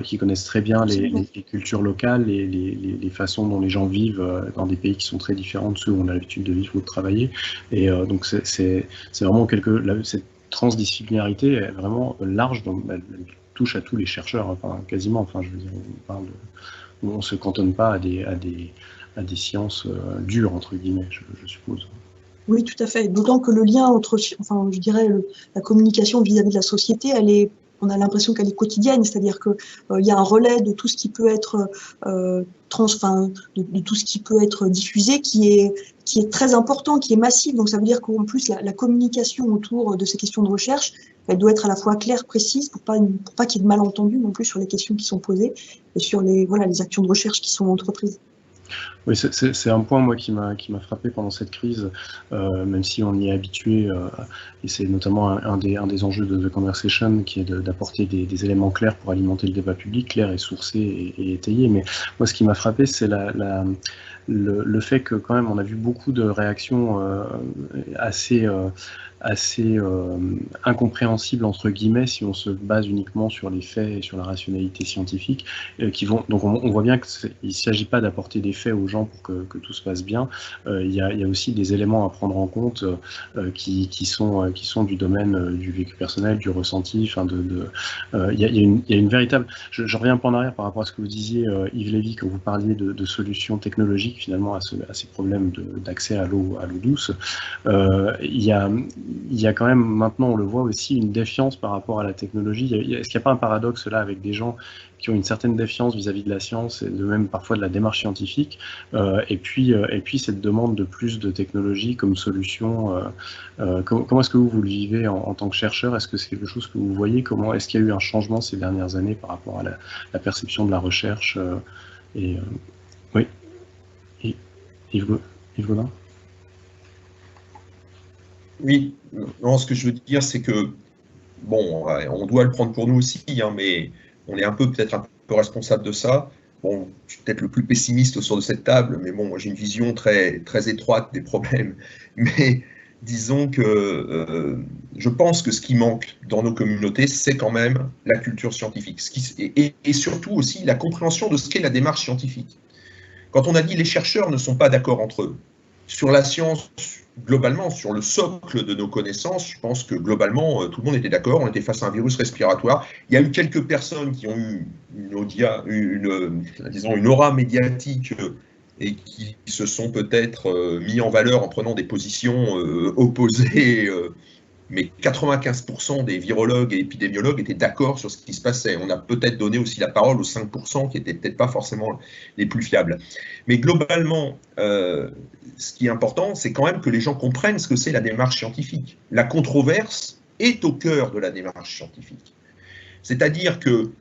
qui connaissent très bien les cultures locales, les façons dont les gens vivent dans des pays qui sont très différents de ceux où on a l'habitude de vivre ou de travailler. Et donc c'est vraiment cette transdisciplinarité est vraiment large, donc elle touche à tous les chercheurs, quasiment. Enfin, je veux dire, on ne se cantonne pas à des sciences dures, entre guillemets, je suppose. Oui, tout à fait. D'autant que le lien entre, je dirais, la communication vis-à-vis de la société, on a l'impression qu'elle est quotidienne, c'est-à-dire que il y a un relais de tout ce qui peut être de tout ce qui peut être diffusé, qui est très important, qui est massif. Donc ça veut dire qu'en plus la communication autour de ces questions de recherche, elle doit être à la fois claire, précise, pour pas qu'il y ait de malentendus non plus sur les questions qui sont posées et sur les actions de recherche qui sont entreprises. Oui, c'est un point, moi, qui m'a frappé pendant cette crise, même si on y est habitué, et c'est notamment un des enjeux de The Conversation, qui est d'apporter des éléments clairs pour alimenter le débat public, clair et sourcé et étayé. Mais moi, ce qui m'a frappé, c'est le fait que, quand même, on a vu beaucoup de réactions assez incompréhensibles, entre guillemets, si on se base uniquement sur les faits et sur la rationalité scientifique, donc on voit bien qu'il ne s'agit pas d'apporter des faits aux gens pour que tout se passe bien. Il y a aussi des éléments à prendre en compte qui sont du domaine du vécu personnel, du ressenti. Il y a une véritable... Je reviens un peu en arrière par rapport à ce que vous disiez, Yves Lévy, quand vous parliez de solutions technologiques finalement à ces problèmes d'accès à l'eau douce. Il y a quand même, maintenant on le voit aussi, une défiance par rapport à la technologie. Est-ce qu'il n'y a pas un paradoxe là avec des gens qui ont une certaine défiance vis-à-vis de la science et de même parfois de la démarche scientifique, et puis cette demande de plus de technologie comme solution? Comment est-ce que vous le vivez en tant que chercheur? Est-ce que c'est quelque chose que vous voyez? Est-ce qu'il y a eu un changement ces dernières années par rapport à la perception de la recherche? Oui. Yves Gaudin? Oui, non, ce que je veux dire, c'est que, bon, on doit le prendre pour nous aussi, hein, mais on est peut-être un peu responsable de ça. Bon, je suis peut-être le plus pessimiste autour de cette table, mais bon, moi j'ai une vision très, très étroite des problèmes. Mais disons que je pense que ce qui manque dans nos communautés, c'est quand même la culture scientifique, et surtout aussi la compréhension de ce qu'est la démarche scientifique. Quand on a dit les chercheurs ne sont pas d'accord entre eux, sur la science, globalement, sur le socle de nos connaissances, je pense que globalement, tout le monde était d'accord, on était face à un virus respiratoire. Il y a eu quelques personnes qui ont eu une aura médiatique et qui se sont peut-être mis en valeur en prenant des positions opposées mais 95% des virologues et épidémiologues étaient d'accord sur ce qui se passait. On a peut-être donné aussi la parole aux 5% qui n'étaient peut-être pas forcément les plus fiables. Mais globalement, ce qui est important, c'est quand même que les gens comprennent ce que c'est la démarche scientifique. La controverse est au cœur de la démarche scientifique. C'est-à-dire que,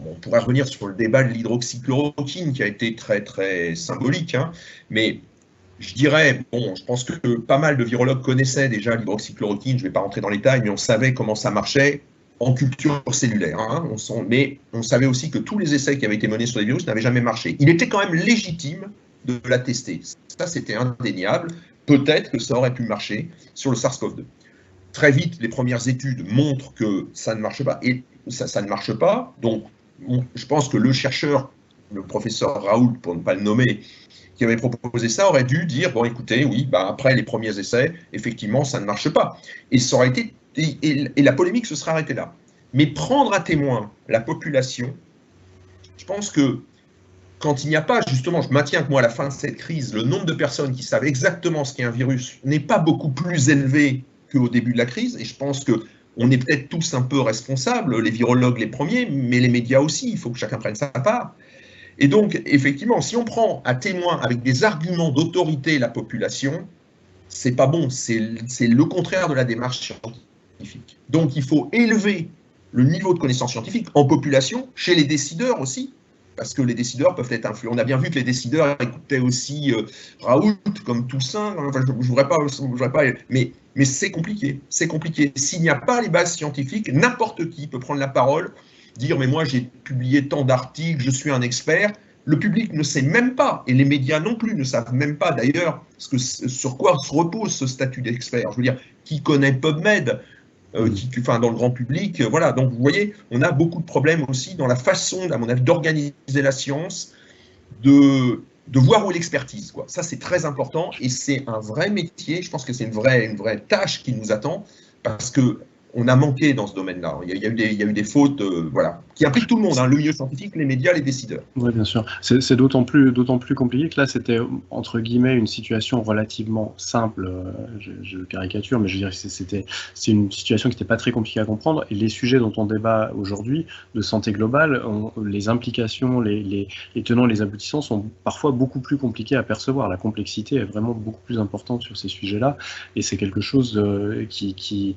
on pourrait revenir sur le débat de l'hydroxychloroquine qui a été très très symbolique, hein, mais je dirais, bon, je pense que pas mal de virologues connaissaient déjà l'hydroxychloroquine, je ne vais pas rentrer dans les détails, mais on savait comment ça marchait en culture cellulaire. Hein, mais on savait aussi que tous les essais qui avaient été menés sur les virus n'avaient jamais marché. Il était quand même légitime de la tester. Ça, c'était indéniable. Peut-être que ça aurait pu marcher sur le SARS-CoV-2. Très vite, les premières études montrent que ça ne marche pas. Et ça ne marche pas. Donc, je pense que le chercheur, le professeur Raoult, pour ne pas le nommer, qui avait proposé ça, aurait dû dire, bon, écoutez, oui, bah, après les premiers essais, effectivement, ça ne marche pas. Et ça aurait été, et la polémique se serait arrêtée là. Mais prendre à témoin la population, je pense que quand il n'y a pas, justement, je maintiens que moi, à la fin de cette crise, le nombre de personnes qui savent exactement ce qu'est un virus n'est pas beaucoup plus élevé qu'au début de la crise, et je pense que on est peut-être tous un peu responsables, les virologues les premiers, mais les médias aussi, il faut que chacun prenne sa part. Et donc, effectivement, si on prend à témoin avec des arguments d'autorité la population, c'est pas bon, c'est le contraire de la démarche scientifique. Donc, il faut élever le niveau de connaissance scientifique en population, chez les décideurs aussi, parce que les décideurs peuvent être influents. On a bien vu que les décideurs écoutaient aussi Raoult, comme Toussaint, enfin, je ne voudrais pas, mais c'est compliqué, c'est compliqué. S'il n'y a pas les bases scientifiques, n'importe qui peut prendre la parole, dire mais moi j'ai publié tant d'articles, je suis un expert. Le public ne sait même pas, et les médias non plus ne savent même pas d'ailleurs sur quoi se repose ce statut d'expert. Je veux dire, qui connaît PubMed, enfin, dans le grand public, voilà. Donc vous voyez, on a beaucoup de problèmes aussi dans la façon, à mon avis, d'organiser la science, de voir où est l'expertise, quoi. Ça, c'est très important et c'est un vrai métier. Je pense que c'est une vraie tâche qui nous attend parce que on a manqué dans ce domaine-là. Il y a eu des fautes, voilà, qui impliquent tout le monde, hein, le milieu scientifique, les médias, les décideurs. Oui, bien sûr. C'est d'autant plus compliqué que là, c'était, entre guillemets, une situation relativement simple. Je caricature, mais je veux dire, c'est une situation qui n'était pas très compliquée à comprendre. Et les sujets dont on débat aujourd'hui, de santé globale, les implications, les tenants, les aboutissants sont parfois beaucoup plus compliqués à percevoir. La complexité est vraiment beaucoup plus importante sur ces sujets-là. Et c'est quelque chose qui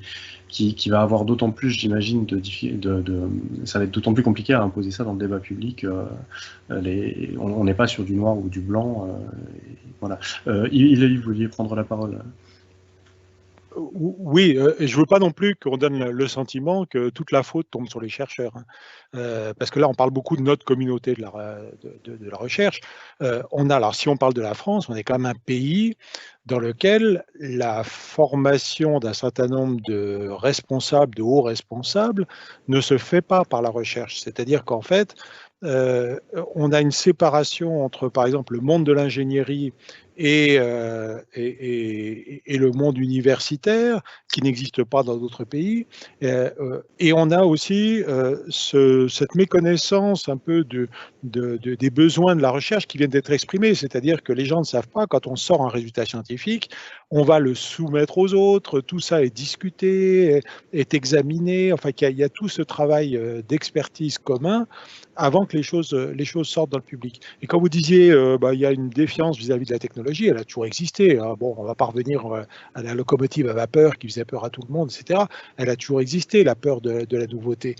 va avoir d'autant plus, j'imagine, ça va être d'autant plus compliqué à imposer ça dans le débat public. On n'est pas sur du noir ou du blanc. Voilà. Vous vouliez prendre la parole. Oui, je ne veux pas non plus qu'on donne le sentiment que toute la faute tombe sur les chercheurs. Parce que là, on parle beaucoup de notre communauté de la recherche. Alors, si on parle de la France, on est quand même un pays dans lequel la formation d'un certain nombre de responsables, de hauts responsables, ne se fait pas par la recherche. C'est-à-dire qu'en fait, on a une séparation entre, par exemple, le monde de l'ingénierie et le monde universitaire qui n'existe pas dans d'autres pays. Et on a aussi cette méconnaissance un peu des besoins de la recherche qui viennent d'être exprimés. C'est-à-dire que les gens ne savent pas, quand on sort un résultat scientifique, on va le soumettre aux autres, tout ça est discuté, est examiné. Enfin, il y a tout ce travail d'expertise commun avant que les choses sortent dans le public. Et quand vous disiez il y a une défiance vis-à-vis de la technologie, elle a toujours existé. Hein. Bon, on va pas revenir à la locomotive à vapeur qui faisait peur à tout le monde, etc. Elle a toujours existé, la peur de la nouveauté.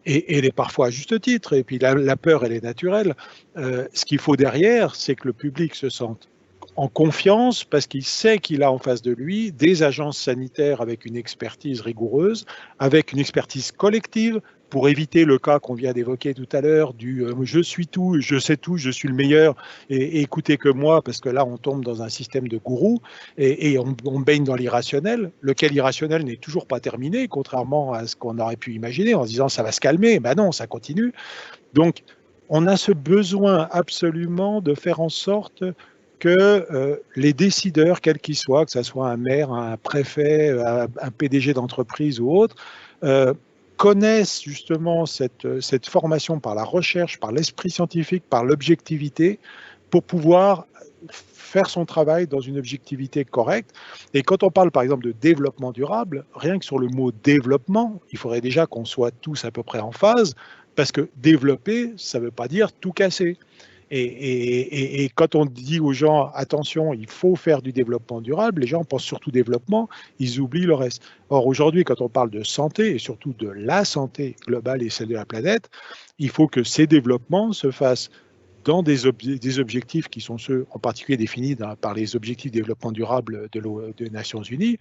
Et elle est parfois à juste titre. Et puis la peur, elle est naturelle. Ce qu'il faut derrière, c'est que le public se sente en confiance parce qu'il sait qu'il a en face de lui des agences sanitaires avec une expertise rigoureuse, avec une expertise collective pour éviter le cas qu'on vient d'évoquer tout à l'heure du je suis tout, je sais tout, je suis le meilleur et écoutez que moi, parce que là on tombe dans un système de gourou et on baigne dans l'irrationnel, lequel irrationnel n'est toujours pas terminé, contrairement à ce qu'on aurait pu imaginer en se disant ça va se calmer. Ben non, ça continue. Donc on a ce besoin absolument de faire en sorte que les décideurs, quels qu'ils soient, que ce soit un maire, un préfet, un PDG d'entreprise ou autre, connaissent justement cette formation par la recherche, par l'esprit scientifique, par l'objectivité, pour pouvoir faire son travail dans une objectivité correcte. Et quand on parle par exemple de développement durable, rien que sur le mot développement, il faudrait déjà qu'on soit tous à peu près en phase, parce que développer, ça ne veut pas dire tout casser. Et quand on dit aux gens, attention, il faut faire du développement durable, les gens pensent surtout développement, ils oublient le reste. Or, aujourd'hui, quand on parle de santé, et surtout de la santé globale et celle de la planète, il faut que ces développements se fassent dans des objectifs qui sont ceux en particulier définis par les objectifs de développement durable des Nations Unies,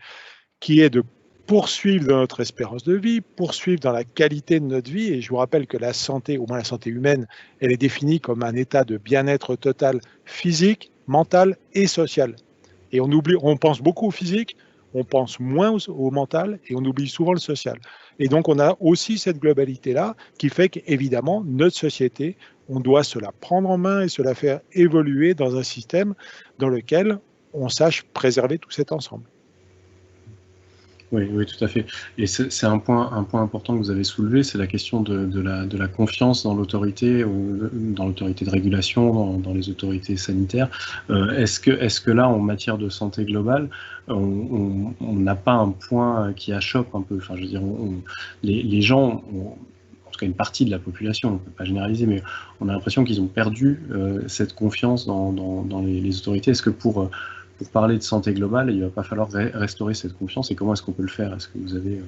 qui est de poursuivre dans notre espérance de vie, poursuivre dans la qualité de notre vie. Et je vous rappelle que la santé, au moins la santé humaine, elle est définie comme un état de bien-être total physique, mental et social. Et on pense beaucoup au physique, on pense moins au mental et on oublie souvent le social. Et donc on a aussi cette globalité-là qui fait qu'évidemment, notre société, on doit se la prendre en main et se la faire évoluer dans un système dans lequel on sache préserver tout cet ensemble. Oui, oui, tout à fait. Et c'est un point important que vous avez soulevé, c'est la question de la confiance dans l'autorité, dans l'autorité de régulation, dans les autorités sanitaires. Est-ce que là, en matière de santé globale, on n'a pas un point qui achoppe un peu? Enfin, je veux dire, les gens, en tout cas une partie de la population, on ne peut pas généraliser, mais on a l'impression qu'ils ont perdu cette confiance dans les autorités. Est-ce que pour parler de santé globale, il ne va pas falloir restaurer cette confiance, et comment est-ce qu'on peut le faire? Est-ce que vous avez...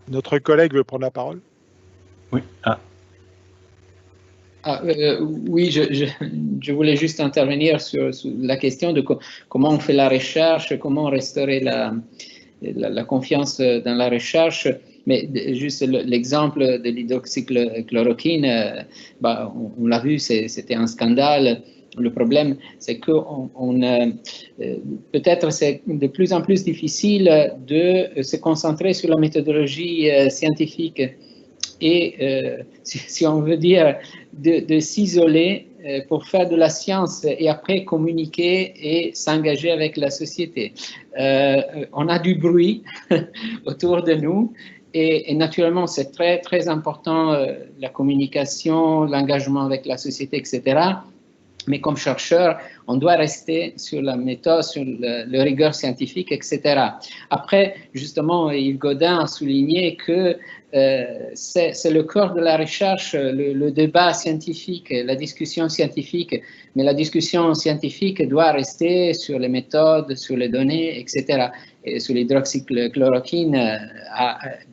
Notre collègue veut prendre la parole? Oui. Oui, je voulais juste intervenir sur la question de comment on fait la recherche, comment restaurer la confiance dans la recherche. Mais juste l'exemple de l'hydroxychloroquine, on l'a vu, c'était un scandale. Le problème, c'est que peut-être c'est de plus en plus difficile de se concentrer sur la méthodologie scientifique et, si on veut dire, de s'isoler pour faire de la science et après communiquer et s'engager avec la société. On a du bruit autour de nous. Et naturellement, c'est très, très important la communication, l'engagement avec la société, etc. Mais comme chercheur, on doit rester sur la méthode, sur le rigueur scientifique, etc. Après, justement, Yves Gaudin a souligné que c'est le cœur de la recherche, le débat scientifique, la discussion scientifique. Mais la discussion scientifique doit rester sur les méthodes, sur les données, etc. Et sur l'hydroxychloroquine,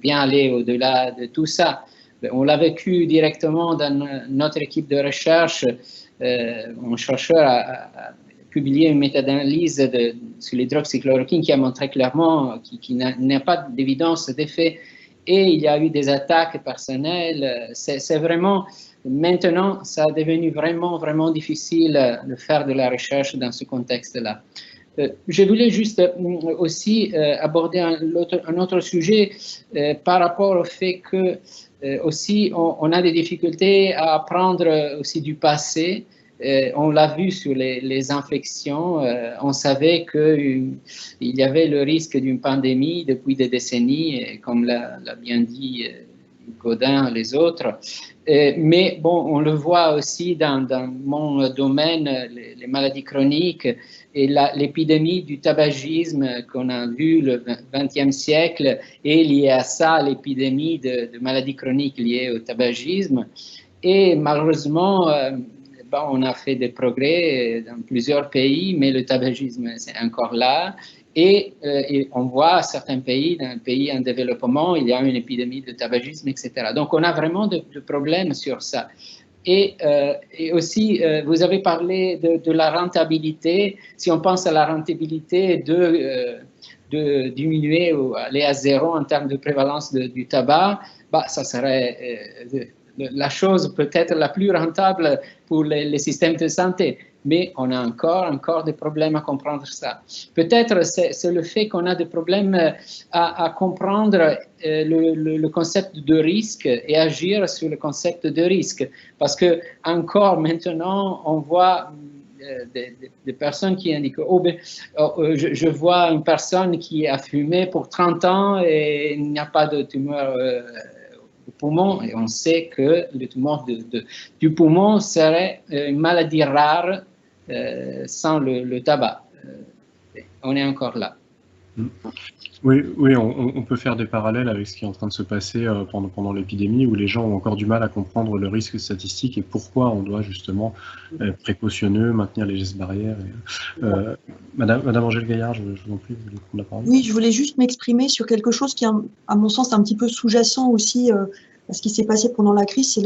bien aller au-delà de tout ça. On l'a vécu directement dans notre équipe de recherche. Un chercheur a publié une méta-analyse sur l'hydroxychloroquine qui a montré clairement qu'il n'y a pas d'évidence d'effet. Et il y a eu des attaques personnelles. C'est vraiment, maintenant, ça a devenu vraiment, vraiment difficile de faire de la recherche dans ce contexte-là. Je voulais juste aussi aborder un autre sujet par rapport au fait que aussi on a des difficultés à apprendre aussi du passé. On l'a vu sur les infections. On savait qu'il y avait le risque d'une pandémie depuis des décennies, comme l'a bien dit Gaudin, les autres. Mais bon, on le voit aussi dans mon domaine, les maladies chroniques et l'épidémie du tabagisme qu'on a vu le XXe siècle et lié à ça l'épidémie de maladies chroniques liées au tabagisme. Et malheureusement, on a fait des progrès dans plusieurs pays, mais le tabagisme c'est encore là. Et on voit certains pays, dans un pays en développement, il y a une épidémie de tabagisme, etc. Donc, on a vraiment de problèmes sur ça. Et aussi, vous avez parlé de la rentabilité. Si on pense à la rentabilité de diminuer ou aller à zéro en termes de prévalence du tabac, ça serait la chose peut-être la plus rentable pour les systèmes de santé. Mais on a encore des problèmes à comprendre ça. Peut-être c'est le fait qu'on a des problèmes à comprendre le concept de risque et agir sur le concept de risque. Parce que encore maintenant, on voit des personnes qui indiquent je vois une personne qui a fumé pour 30 ans et il n'y a pas de tumeur poumon, et on sait que le tumeur du poumon serait une maladie rare sans le tabac. On est encore là. Oui, on peut faire des parallèles avec ce qui est en train de se passer pendant l'épidémie, où les gens ont encore du mal à comprendre le risque statistique et pourquoi on doit justement être précautionneux, maintenir les gestes barrières. Madame Angèle Gaillard, je vous en prie, vous voulez prendre la parole? Oui, je voulais juste m'exprimer sur quelque chose qui est, à mon sens, un petit peu sous-jacent aussi à ce qui s'est passé pendant la crise, c'est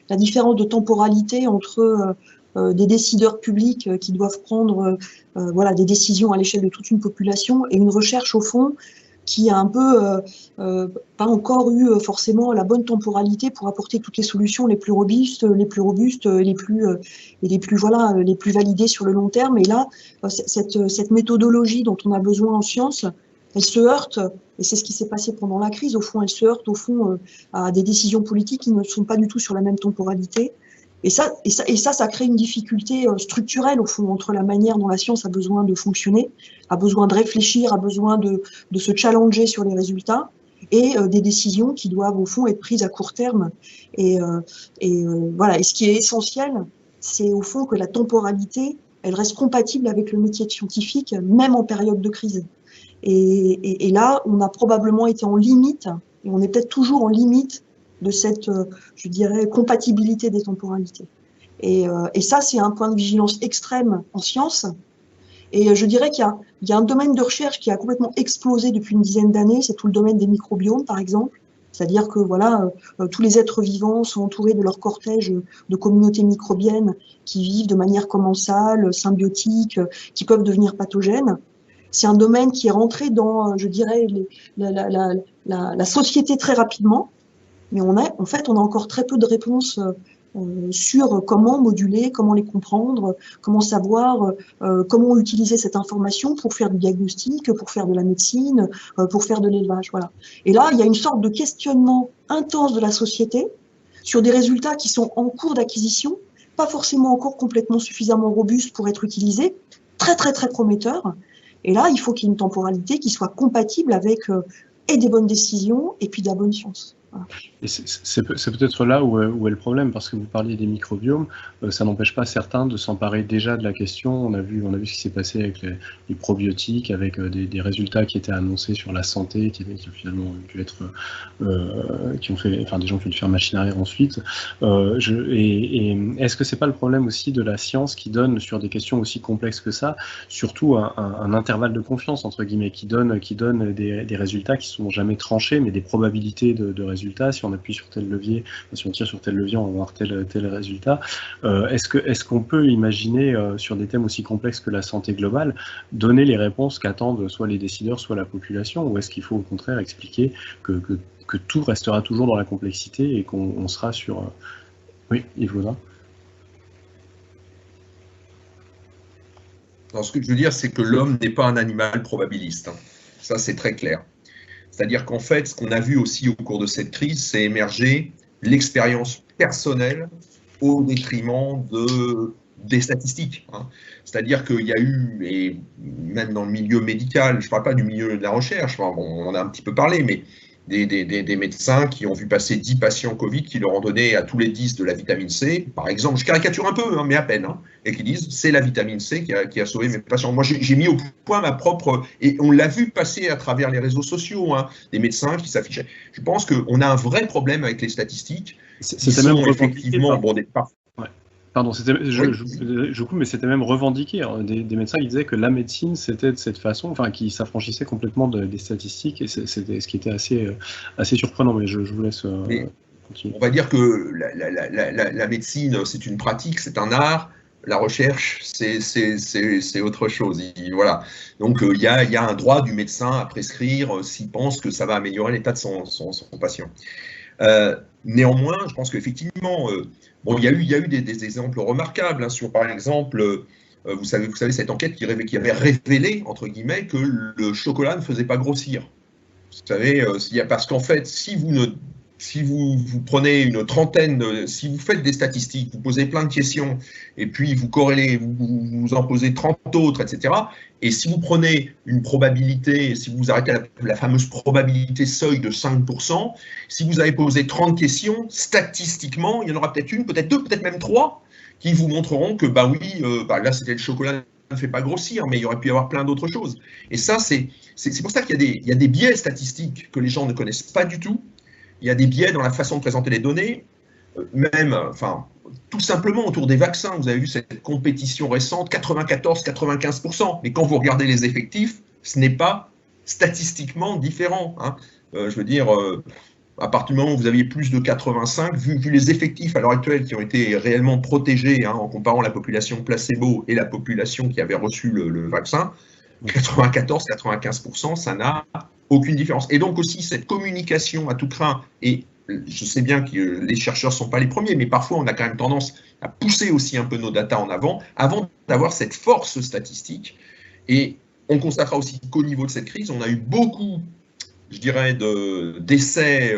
la différence de temporalité entre des décideurs publics qui doivent prendre voilà, des décisions à l'échelle de toute une population et une recherche, au fond, qui a un peu pas encore eu forcément la bonne temporalité pour apporter toutes les solutions les plus robustes, les plus validées sur le long terme. Et là, cette méthodologie dont on a besoin en sciences, elle se heurte, et c'est ce qui s'est passé pendant la crise, au fond, elle se heurte au fond à des décisions politiques qui ne sont pas du tout sur la même temporalité. Et ça crée une difficulté structurelle, au fond, entre la manière dont la science a besoin de fonctionner, a besoin de réfléchir, a besoin de se challenger sur les résultats, et des décisions qui doivent, au fond, être prises à court terme. Voilà. Et ce qui est essentiel, c'est, au fond, que la temporalité, elle reste compatible avec le métier de scientifique, même en période de crise. Et là, on a probablement été en limite, et on est peut-être toujours en limite de cette, je dirais, compatibilité des temporalités. Et ça, c'est un point de vigilance extrême en sciences. Et je dirais qu'il y a un domaine de recherche qui a complètement explosé depuis une dizaine d'années, c'est tout le domaine des microbiomes, par exemple. C'est-à-dire que voilà, tous les êtres vivants sont entourés de leur cortège de communautés microbiennes qui vivent de manière commensale, symbiotique, qui peuvent devenir pathogènes. C'est un domaine qui est rentré dans, je dirais, la société très rapidement. Mais en fait, on a encore très peu de réponses sur comment moduler, comment les comprendre, comment savoir, comment utiliser cette information pour faire du diagnostic, pour faire de la médecine, pour faire de l'élevage. Voilà. Et là, il y a une sorte de questionnement intense de la société sur des résultats qui sont en cours d'acquisition, pas forcément encore complètement suffisamment robustes pour être utilisés, très très très prometteurs. Et là, il faut qu'il y ait une temporalité qui soit compatible avec et des bonnes décisions et puis de la bonne science. Voilà. Et c'est peut-être là où est le problème, parce que vous parliez des microbiomes, ça n'empêche pas certains de s'emparer déjà de la question. On a vu ce qui s'est passé avec les probiotiques, avec des résultats qui étaient annoncés sur la santé, qui finalement pu être, qui ont fait, enfin des gens qui ont dû faire machine arrière ensuite. Est-ce que c'est pas le problème aussi de la science qui donne sur des questions aussi complexes que ça, surtout un intervalle de confiance entre guillemets, qui donne des résultats qui sont jamais tranchés, mais des probabilités de résultats. Si on appuie sur tel levier, si on tire sur tel levier, on va avoir tel résultat. Est-ce qu'on peut imaginer, sur des thèmes aussi complexes que la santé globale, donner les réponses qu'attendent soit les décideurs, soit la population, ou est-ce qu'il faut au contraire expliquer que tout restera toujours dans la complexité et qu'on sera sur... Oui, Yves Lauzin. Alors, ce que je veux dire, c'est que l'homme n'est pas un animal probabiliste. Ça, c'est très clair. C'est-à-dire qu'en fait, ce qu'on a vu aussi au cours de cette crise, c'est émerger l'expérience personnelle au détriment des statistiques. C'est-à-dire qu'il y a eu, et même dans le milieu médical, je ne parle pas du milieu de la recherche, on en a un petit peu parlé, mais des médecins qui ont vu passer 10 patients Covid, qui leur ont donné à tous les 10 de la vitamine C, par exemple, je caricature un peu, mais à peine, et qui disent c'est la vitamine C qui a sauvé mes patients. Moi, j'ai mis au point ma propre, et on l'a vu passer à travers les réseaux sociaux, des médecins qui s'affichaient. Je pense qu'on a un vrai problème avec les statistiques. C'était même effectivement Pardon, je coupe, mais c'était même revendiqué. Des médecins qui disaient que la médecine, c'était de cette façon, enfin, qui s'affranchissaient complètement des statistiques, et c'était ce qui était assez surprenant, mais je vous laisse continuer. On va dire que la médecine, c'est une pratique, c'est un art. La recherche, c'est autre chose. Voilà. Donc, il y a un droit du médecin à prescrire s'il pense que ça va améliorer l'état de son patient. Néanmoins, je pense qu'effectivement, il y a eu des exemples remarquables sur, par exemple, vous savez cette enquête qui avait révélé, entre guillemets, que le chocolat ne faisait pas grossir. Vous savez, parce qu'en fait, si vous ne si vous prenez une trentaine, si vous faites des statistiques, vous posez plein de questions, et puis vous corrélez, vous en posez 30 autres, etc. Et si vous prenez une probabilité, si vous arrêtez la fameuse probabilité seuil de 5%, si vous avez posé 30 questions, statistiquement, il y en aura peut-être une, peut-être deux, peut-être même trois, qui vous montreront que, bah oui, là c'était le chocolat ne fait pas grossir, mais il y aurait pu y avoir plein d'autres choses. Et ça, c'est pour ça qu'il y a des biais statistiques que les gens ne connaissent pas du tout. Il y a des biais dans la façon de présenter les données, même, enfin, tout simplement autour des vaccins. Vous avez vu cette compétition récente, 94-95%. Mais quand vous regardez les effectifs, ce n'est pas statistiquement différent. Hein. Je veux dire, à partir du moment où vous aviez plus de 85, vu les effectifs à l'heure actuelle qui ont été réellement protégés, hein, en comparant la population placebo et la population qui avait reçu le vaccin, 94-95%, ça n'a aucune différence. Et donc aussi cette communication à tout crin, et je sais bien que les chercheurs ne sont pas les premiers, mais parfois on a quand même tendance à pousser aussi un peu nos datas en avant d'avoir cette force statistique. Et on constatera aussi qu'au niveau de cette crise, on a eu beaucoup, je dirais, d'essais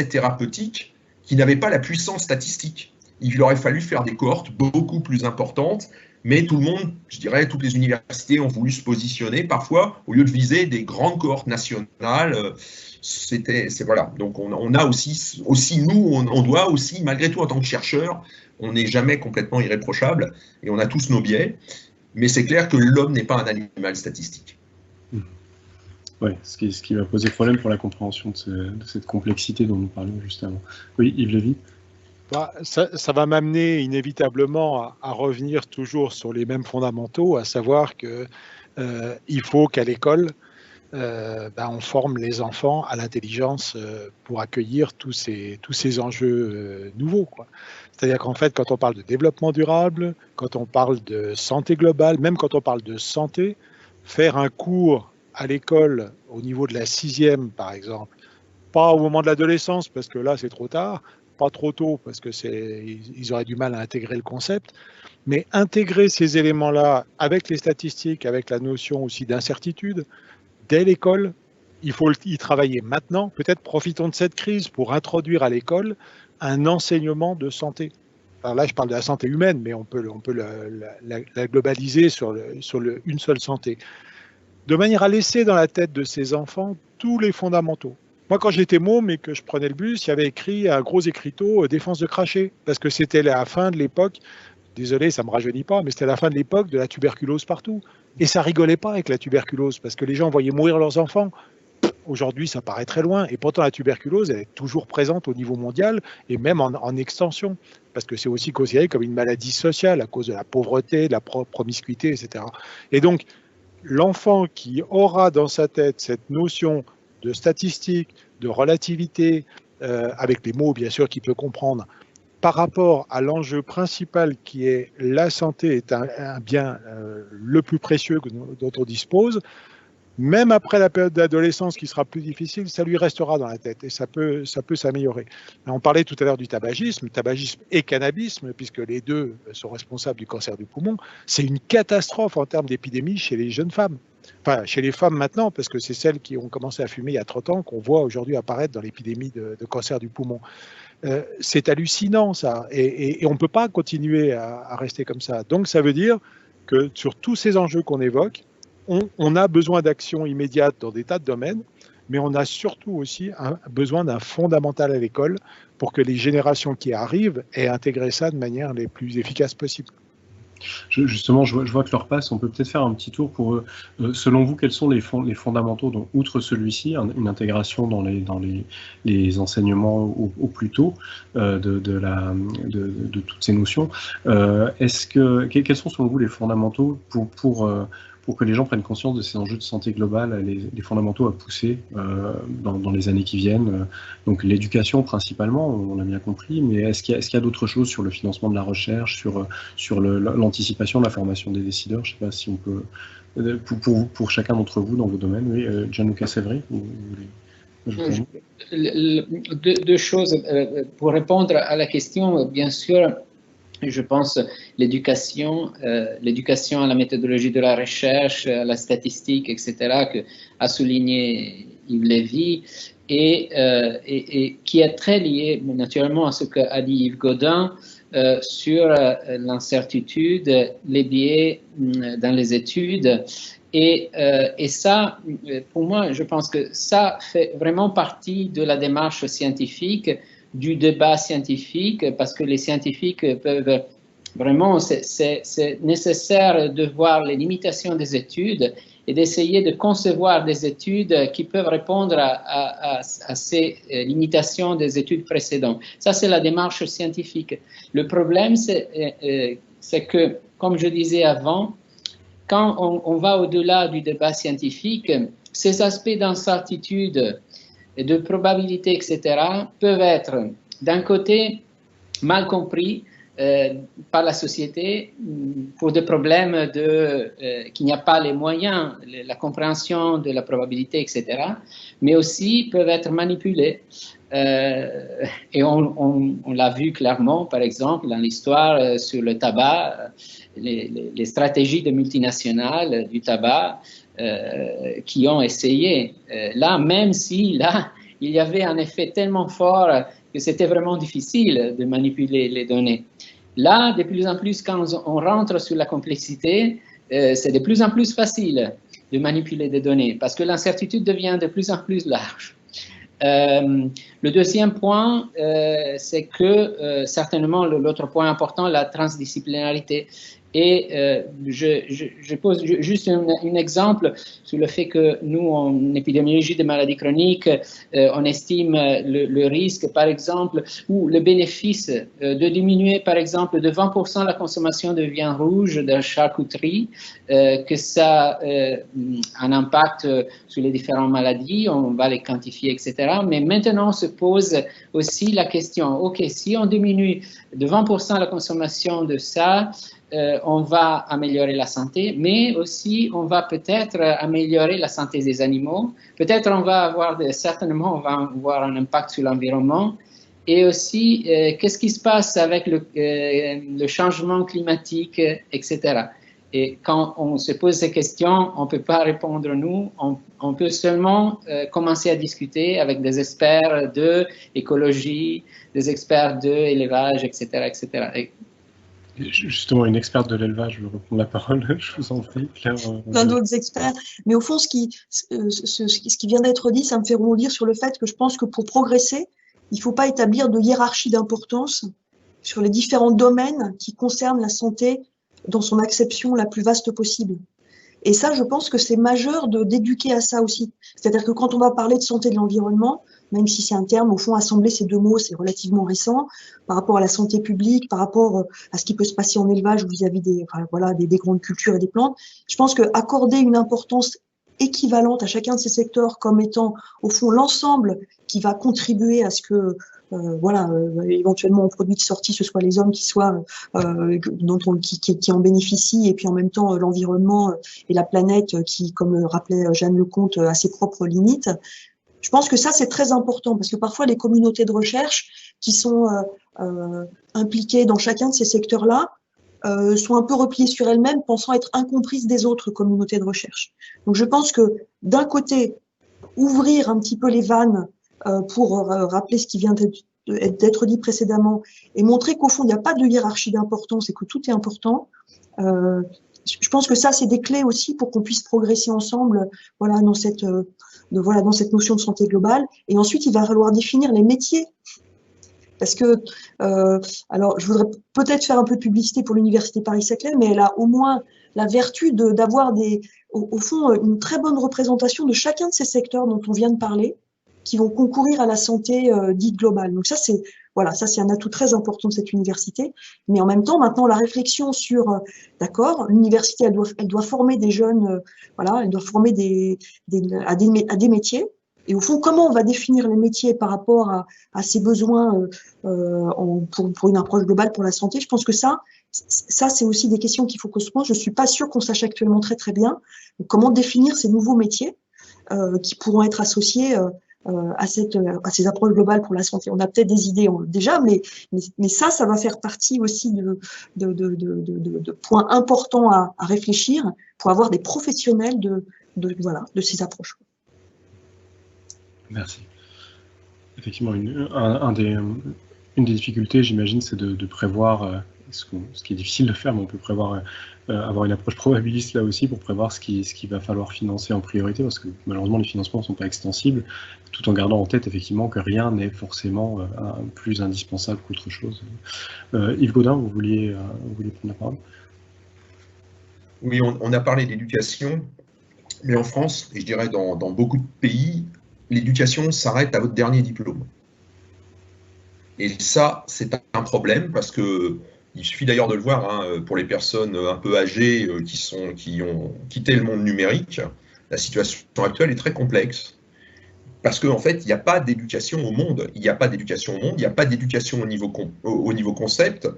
thérapeutiques qui n'avaient pas la puissance statistique. Il aurait fallu faire des cohortes beaucoup plus importantes, mais tout le monde, je dirais, toutes les universités ont voulu se positionner. Parfois, au lieu de viser des grandes cohortes nationales, voilà. Donc on a aussi nous, on doit aussi, malgré tout en tant que chercheur, on n'est jamais complètement irréprochable et on a tous nos biais. Mais c'est clair que l'homme n'est pas un animal statistique. Oui, ce qui va poser problème pour la compréhension de cette complexité dont nous parlions juste avant. Oui, Yves Lévy. Ça va m'amener inévitablement à revenir toujours sur les mêmes fondamentaux, à savoir qu'il faut qu'à l'école, on forme les enfants à l'intelligence pour accueillir tous ces enjeux nouveaux. C'est-à-dire qu'en fait, quand on parle de développement durable, quand on parle de santé globale, même quand on parle de santé, faire un cours à l'école au niveau de la 6e, par exemple, pas au moment de l'adolescence, parce que là, c'est trop tard, pas trop tôt, parce que ils auraient du mal à intégrer le concept, mais intégrer ces éléments-là avec les statistiques, avec la notion aussi d'incertitude, dès l'école, il faut y travailler maintenant. Peut-être profitons de cette crise pour introduire à l'école un enseignement de santé. Alors là, je parle de la santé humaine, mais on peut la globaliser sur une seule santé. De manière à laisser dans la tête de ces enfants tous les fondamentaux. Moi, quand j'étais môme et que je prenais le bus, il y avait écrit un gros écriteau « Défense de cracher », parce que c'était la fin de l'époque, désolé, ça ne me rajeunit pas, mais c'était la fin de l'époque de la tuberculose partout. Et ça rigolait pas avec la tuberculose, parce que les gens voyaient mourir leurs enfants. Aujourd'hui, ça paraît très loin, et pourtant la tuberculose, elle est toujours présente au niveau mondial, et même en extension, parce que c'est aussi considéré comme une maladie sociale à cause de la pauvreté, de la promiscuité, etc. Et donc, l'enfant qui aura dans sa tête cette notion de statistique, de relativité, avec les mots bien sûr qu'il peut comprendre, par rapport à l'enjeu principal qui est la santé est un bien le plus précieux dont on dispose, même après la période d'adolescence qui sera plus difficile, ça lui restera dans la tête et ça peut s'améliorer. On parlait tout à l'heure du tabagisme et cannabisme, puisque les deux sont responsables du cancer du poumon. C'est une catastrophe en termes d'épidémie chez les jeunes femmes. Enfin, chez les femmes maintenant, parce que c'est celles qui ont commencé à fumer il y a 30 ans qu'on voit aujourd'hui apparaître dans l'épidémie de cancer du poumon. C'est hallucinant ça, et on ne peut pas continuer à rester comme ça. Donc ça veut dire que sur tous ces enjeux qu'on évoque, on a besoin d'actions immédiates dans des tas de domaines, mais on a surtout aussi besoin d'un fondamental à l'école pour que les générations qui arrivent aient intégré ça de manière les plus efficaces possible. Justement, je vois que l'heure passe, on peut peut-être faire un petit tour pour, selon vous, quels sont les fondamentaux, donc, outre celui-ci, une intégration dans les enseignements au plus tôt de toutes ces notions. Quels sont selon vous les fondamentaux pour que les gens prennent conscience de ces enjeux de santé globale, les fondamentaux à pousser dans les années qui viennent? Donc l'éducation principalement, on l'a bien compris, mais est-ce qu'il y a d'autres choses sur le financement de la recherche, sur l'anticipation de la formation des décideurs? Je ne sais pas si on peut, pour chacun d'entre vous dans vos domaines. Oui, Gianluca Severi, vous voulez ajouter? Deux choses. Pour répondre à la question, bien sûr, je pense l'éducation à la méthodologie de la recherche, à la statistique, etc., que a souligné Yves Lévy, et qui est très lié naturellement à ce qu'a dit Yves Gaudin sur l'incertitude, les biais dans les études. Et ça, pour moi, je pense que ça fait vraiment partie de la démarche scientifique, du débat scientifique, parce que les scientifiques peuvent vraiment, c'est nécessaire de voir les limitations des études et d'essayer de concevoir des études qui peuvent répondre à ces limitations des études précédentes. Ça, c'est la démarche scientifique. Le problème, c'est que, comme je disais avant, quand on va au-delà du débat scientifique, ces aspects d'incertitude, de probabilité, etc., peuvent être, d'un côté, mal compris par la société pour des problèmes qu'il n'y a pas les moyens, la compréhension de la probabilité, etc., mais aussi peuvent être manipulés. Et on l'a vu clairement, par exemple, dans l'histoire sur le tabac, les stratégies de multinationales du tabac qui ont essayé. Là, même si là, il y avait un effet tellement fort que c'était vraiment difficile de manipuler les données. Là, de plus en plus, quand on rentre sur la complexité, c'est de plus en plus facile de manipuler des données parce que l'incertitude devient de plus en plus large. Le deuxième point, c'est que certainement l'autre point important, la transdisciplinarité. Et je pose juste un exemple sur le fait que nous, en épidémiologie des maladies chroniques, on estime le risque, par exemple, ou le bénéfice de diminuer, par exemple, de 20% la consommation de viande rouge, de charcuterie, que ça a un impact sur les différentes maladies, on va les quantifier, etc. Mais maintenant, on se pose aussi la question, OK, si on diminue de 20% la consommation de ça, on va améliorer la santé, mais aussi on va peut-être améliorer la santé des animaux. Peut-être on va avoir, certainement, on va avoir un impact sur l'environnement. Et aussi, qu'est-ce qui se passe avec le changement climatique, etc. Et quand on se pose ces questions, on ne peut pas répondre nous, on peut seulement commencer à discuter avec des experts de écologie, des experts de élevage, etc., etc. Justement, une experte de l'élevage, je vais reprendre la parole, je vous en prie, Claire. Plein d'autres experts. Mais au fond, ce qui vient d'être dit, ça me fait rebondir sur le fait que je pense que pour progresser, il ne faut pas établir de hiérarchie d'importance sur les différents domaines qui concernent la santé dans son acception la plus vaste possible. Et ça, je pense que c'est majeur d'éduquer à ça aussi. C'est-à-dire que quand on va parler de santé de l'environnement, même si c'est un terme, au fond, assembler ces deux mots, c'est relativement récent, par rapport à la santé publique, par rapport à ce qui peut se passer en élevage vis-à-vis des grandes cultures et des plantes, je pense qu'accorder une importance équivalente à chacun de ces secteurs comme étant, au fond, l'ensemble qui va contribuer à ce que éventuellement au produit de sortie, ce soit les hommes qui en bénéficient, et puis en même temps l'environnement et la planète qui, comme rappelait Jeanne Lecomte, a ses propres limites. Je pense que ça, c'est très important parce que parfois, les communautés de recherche qui sont impliquées dans chacun de ces secteurs-là sont un peu repliées sur elles-mêmes, pensant être incomprises des autres communautés de recherche. Donc, je pense que d'un côté, ouvrir un petit peu les vannes pour rappeler ce qui vient d'être dit précédemment et montrer qu'au fond, il n'y a pas de hiérarchie d'importance et que tout est important. Je pense que ça, c'est des clés aussi pour qu'on puisse progresser ensemble, dans cette notion de santé globale. Et ensuite, il va falloir définir les métiers. Parce que, alors, je voudrais peut-être faire un peu de publicité pour l'Université Paris-Saclay, mais elle a au moins la vertu d'avoir au fond, une très bonne représentation de chacun de ces secteurs dont on vient de parler, qui vont concourir à la santé dite globale. Donc ça, c'est un atout très important de cette université. Mais en même temps, maintenant, la réflexion sur, d'accord, l'université, elle doit former des jeunes, elle doit former à des métiers. Et au fond, comment on va définir les métiers par rapport à ces besoins pour une approche globale pour la santé? Je pense que ça, c'est aussi des questions qu'il faut qu'on se pose. Je suis pas sûre qu'on sache actuellement très très bien comment définir ces nouveaux métiers qui pourront être associés à ces approches globales pour la santé. On a peut-être des idées déjà, mais ça va faire partie aussi de points importants à réfléchir pour avoir des professionnels de ces approches. Merci. Effectivement, une des difficultés, j'imagine, c'est de prévoir, ce qui est difficile de faire, mais on peut prévoir, avoir une approche probabiliste là aussi pour prévoir ce qu'il va falloir financer en priorité, parce que malheureusement les financements ne sont pas extensibles, tout en gardant en tête effectivement que rien n'est forcément plus indispensable qu'autre chose. Yves Gaudin, vous vouliez prendre la parole? Oui, on a parlé d'éducation, mais en France, et je dirais dans beaucoup de pays, l'éducation s'arrête à votre dernier diplôme. Et ça, c'est un problème parce que il suffit d'ailleurs de le voir hein, pour les personnes un peu âgées qui ont quitté le monde numérique. La situation actuelle est très complexe parce qu'en fait, il n'y a pas d'éducation au monde. Il n'y a pas d'éducation au monde, il n'y a pas d'éducation au niveau concept.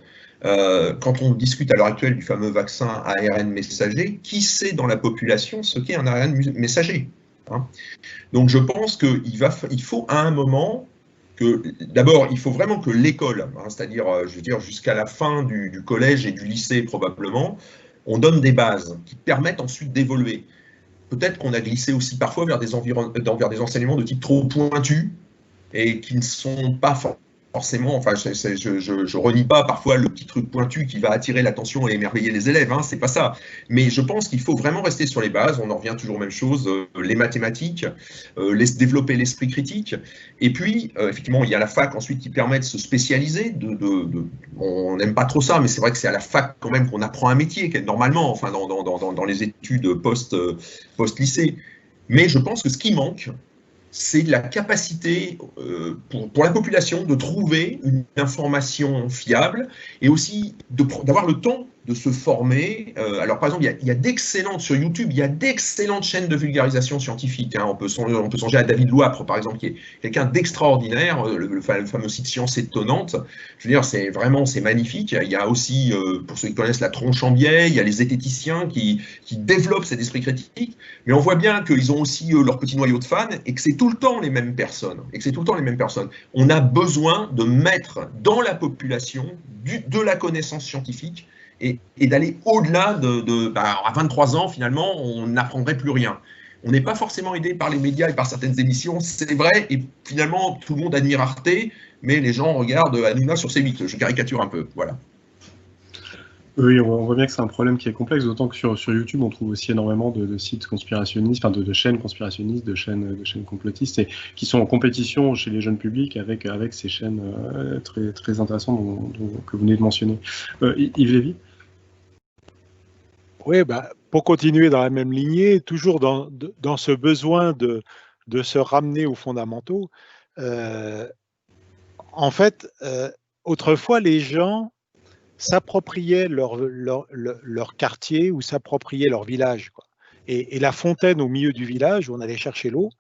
Quand on discute à l'heure actuelle du fameux vaccin ARN messager, qui sait dans la population ce qu'est un ARN messager hein? Donc je pense qu'il faut à un moment d'abord, il faut vraiment que l'école, hein, c'est-à-dire, je veux dire, jusqu'à la fin du collège et du lycée probablement, on donne des bases qui permettent ensuite d'évoluer. Peut-être qu'on a glissé aussi parfois vers des enseignements de type trop pointus et qui ne sont pas forcément, enfin, je renie pas parfois le petit truc pointu qui va attirer l'attention et émerveiller les élèves, hein, c'est pas ça. Mais je pense qu'il faut vraiment rester sur les bases, on en revient toujours aux mêmes choses, les mathématiques, développer l'esprit critique. Et puis, effectivement, il y a la fac ensuite qui permet de se spécialiser. On n'aime pas trop ça, mais c'est vrai que c'est à la fac quand même qu'on apprend un métier, normalement, enfin, dans les études post-lycée. Mais je pense que ce qui manque, c'est la capacité pour la population de trouver une information fiable et aussi d'avoir le temps de se former. Alors par exemple, il y a d'excellentes, sur YouTube, il y a d'excellentes chaînes de vulgarisation scientifique. Hein. On peut songer à David Louapre, par exemple, qui est quelqu'un d'extraordinaire, le fameux site Science Étonnante. Je veux dire, c'est magnifique. Il y a aussi, pour ceux qui connaissent la tronche en biais, il y a les zététiciens qui développent cet esprit critique, mais on voit bien qu'ils ont aussi leur petit noyau de fans et que c'est tout le temps les mêmes personnes. On a besoin de mettre dans la population de la connaissance scientifique et d'aller au-delà à 23 ans, finalement, on n'apprendrait plus rien. On n'est pas forcément aidé par les médias et par certaines émissions, c'est vrai, et finalement, tout le monde admire Arte, mais les gens regardent Hanouna sur C8, je caricature un peu, voilà. Oui, on voit bien que c'est un problème qui est complexe, d'autant que sur YouTube, on trouve aussi énormément de sites conspirationnistes, enfin de chaînes conspirationnistes, de chaînes complotistes, et qui sont en compétition chez les jeunes publics avec ces chaînes très, très intéressantes que vous venez de mentionner. Yves Lévy ? Oui, pour continuer dans la même lignée, toujours dans ce besoin de se ramener aux fondamentaux, en fait, autrefois, les gens s'appropriaient leur quartier ou s'appropriaient leur village, quoi. Et la fontaine au milieu du village où on allait chercher l'eau,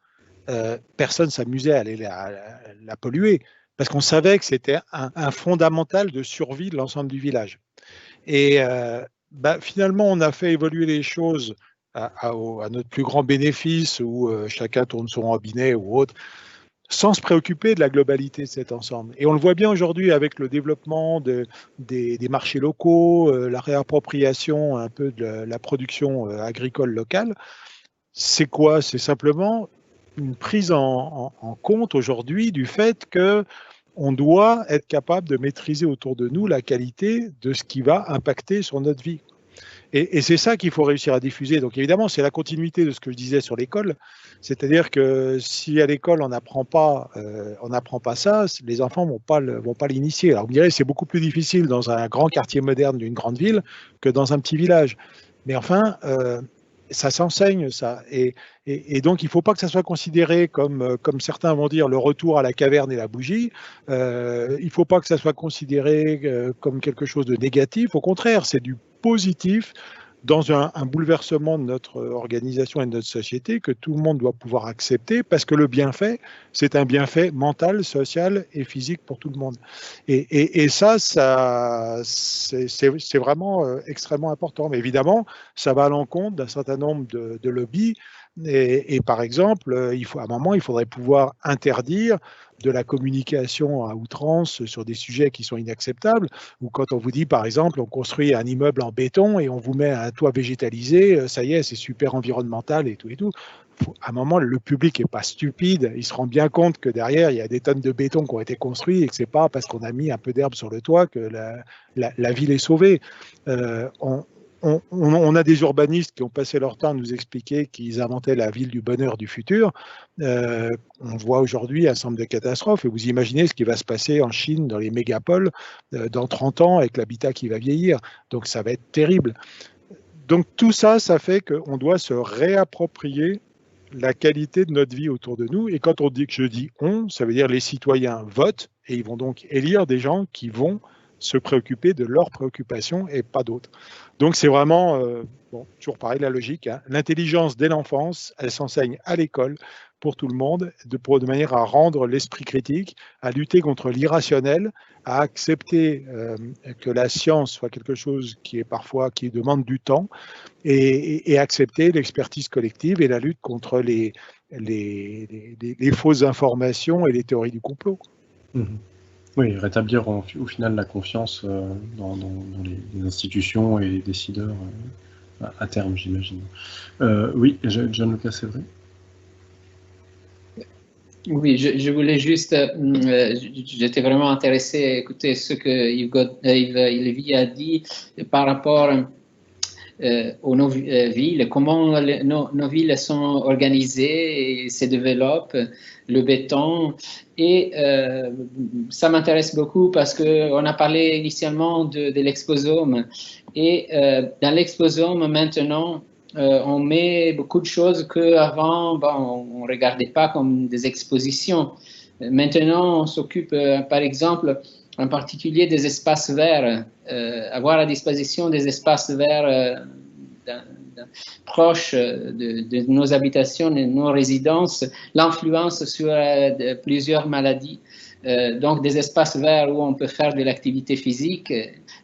personne ne s'amusait à aller la polluer, parce qu'on savait que c'était un fondamental de survie de l'ensemble du village. Et finalement, on a fait évoluer les choses à notre plus grand bénéfice, où chacun tourne son robinet ou autre, sans se préoccuper de la globalité de cet ensemble. Et on le voit bien aujourd'hui avec le développement des marchés locaux, la réappropriation un peu de la production agricole locale. C'est quoi? C'est simplement une prise en compte aujourd'hui du fait que on doit être capable de maîtriser autour de nous la qualité de ce qui va impacter sur notre vie. Et c'est ça qu'il faut réussir à diffuser. Donc évidemment, c'est la continuité de ce que je disais sur l'école. C'est-à-dire que si à l'école on n'apprend pas ça, les enfants vont pas l'initier. Alors vous me direz, c'est beaucoup plus difficile dans un grand quartier moderne d'une grande ville que dans un petit village. Mais enfin, ça s'enseigne, ça. Et donc, il ne faut pas que ça soit considéré comme certains vont dire, le retour à la caverne et la bougie. Il ne faut pas que ça soit considéré comme quelque chose de négatif. Au contraire, c'est du positif dans un bouleversement de notre organisation et de notre société que tout le monde doit pouvoir accepter, parce que le bienfait, c'est un bienfait mental, social et physique pour tout le monde. Et ça c'est vraiment extrêmement important. Mais évidemment, ça va à l'encontre d'un certain nombre de lobbies. Et par exemple, à un moment, il faudrait pouvoir interdire de la communication à outrance sur des sujets qui sont inacceptables, ou quand on vous dit, par exemple, on construit un immeuble en béton et on vous met un toit végétalisé, ça y est, c'est super environnemental et tout et tout. à un moment, le public n'est pas stupide, il se rend bien compte que derrière, il y a des tonnes de béton qui ont été construits et que ce n'est pas parce qu'on a mis un peu d'herbe sur le toit que la ville est sauvée. On a des urbanistes qui ont passé leur temps à nous expliquer qu'ils inventaient la ville du bonheur du futur. On voit aujourd'hui un centre de catastrophe et vous imaginez ce qui va se passer en Chine, dans les mégapoles, dans 30 ans avec l'habitat qui va vieillir. Donc ça va être terrible. Donc tout ça, ça fait qu'on doit se réapproprier la qualité de notre vie autour de nous. Et quand on dit que je dis on, ça veut dire les citoyens votent et ils vont donc élire des gens qui vont se préoccuper de leurs préoccupations et pas d'autres. Donc c'est vraiment, toujours pareil, la logique. Hein. L'intelligence dès l'enfance, elle s'enseigne à l'école pour tout le monde, de manière à rendre l'esprit critique, à lutter contre l'irrationnel, à accepter que la science soit quelque chose qui demande du temps, et accepter l'expertise collective et la lutte contre les fausses informations et les théories du complot. Mmh. Oui, rétablir au final la confiance dans les institutions et les décideurs à terme, j'imagine. Oui, John Lucas, c'est vrai. Oui, je voulais juste, j'étais vraiment intéressé à écouter ce que Yves Lévy a dit par rapport aux nos villes, comment nos villes sont organisées et se développent, le béton. Et ça m'intéresse beaucoup parce qu'on a parlé initialement de l'exposome. Et dans l'exposome, maintenant, on met beaucoup de choses qu'avant, on ne regardait pas comme des expositions. Maintenant, on s'occupe, par exemple, en particulier des espaces verts, avoir à disposition des espaces verts proches de nos habitations, de nos résidences, l'influence sur plusieurs maladies. Donc des espaces verts où on peut faire de l'activité physique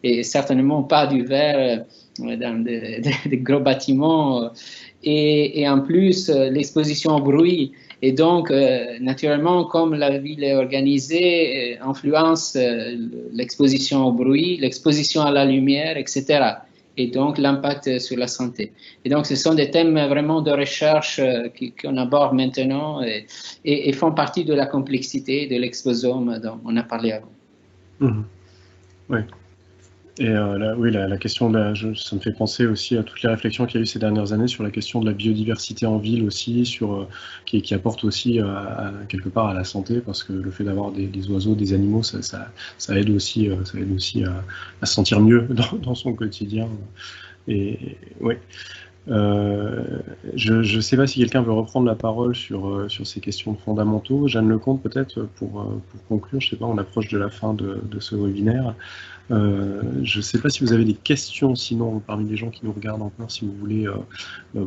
et certainement pas du vert dans des gros bâtiments. Et en plus, l'exposition au bruit. Et donc, naturellement, comme la ville est organisée, influence l'exposition au bruit, l'exposition à la lumière, etc. Et donc, l'impact sur la santé. Et donc, ce sont des thèmes vraiment de recherche qu'on aborde maintenant et font partie de la complexité de l'exposome dont on a parlé avant. Mmh. Oui. Et la question, ça me fait penser aussi à toutes les réflexions qu'il y a eu ces dernières années sur la question de la biodiversité en ville aussi, qui apporte aussi quelque part à la santé, parce que le fait d'avoir des oiseaux, des animaux, ça aide aussi à se sentir mieux dans son quotidien. Et ouais. Je ne sais pas si quelqu'un veut reprendre la parole sur ces questions fondamentaux. Jeanne Lecomte, peut-être, pour conclure, je ne sais pas, on approche de la fin de ce webinaire. Je ne sais pas si vous avez des questions, sinon, parmi les gens qui nous regardent encore, si vous voulez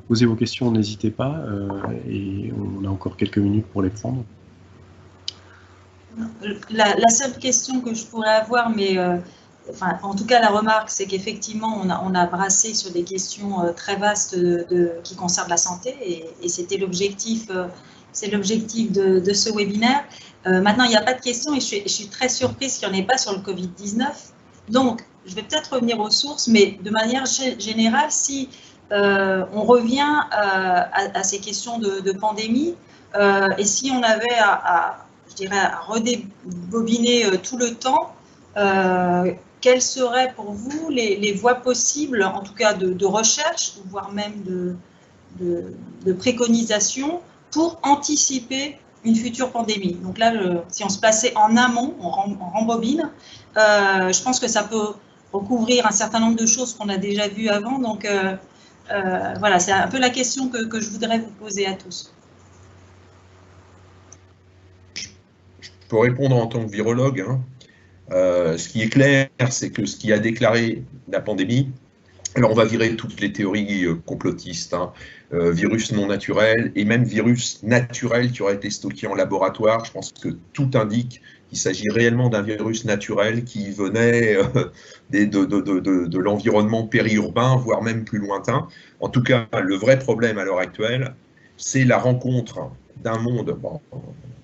poser vos questions, n'hésitez pas, et on a encore quelques minutes pour les prendre. La seule question que je pourrais avoir, mais enfin, en tout cas la remarque, c'est qu'effectivement on a brassé sur des questions très vastes qui concernent la santé, et c'était l'objectif, c'est l'objectif de ce webinaire. Maintenant, il n'y a pas de questions et je suis très surprise qu'il n'y en ait pas sur le Covid-19. Donc, je vais peut-être revenir aux sources, mais de manière générale, si on revient à ces questions de pandémie, et si on avait je dirais, à redébobiner tout le temps, quelles seraient pour vous les voies possibles, en tout cas de recherche, voire même de préconisation, pour anticiper une future pandémie? Donc là, si on se plaçait en amont, on rembobine, je pense que ça peut recouvrir un certain nombre de choses qu'on a déjà vues avant. Donc voilà, c'est un peu la question que je voudrais vous poser à tous. Je peux répondre en tant que virologue. Hein. Ce qui est clair, c'est que ce qui a déclaré la pandémie, alors on va virer toutes les théories complotistes, hein, virus non naturel et même virus naturel qui aurait été stocké en laboratoire. Je pense que tout indique qu'il s'agit réellement d'un virus naturel qui venait de l'environnement périurbain, voire même plus lointain. En tout cas, le vrai problème à l'heure actuelle, c'est la rencontre d'un monde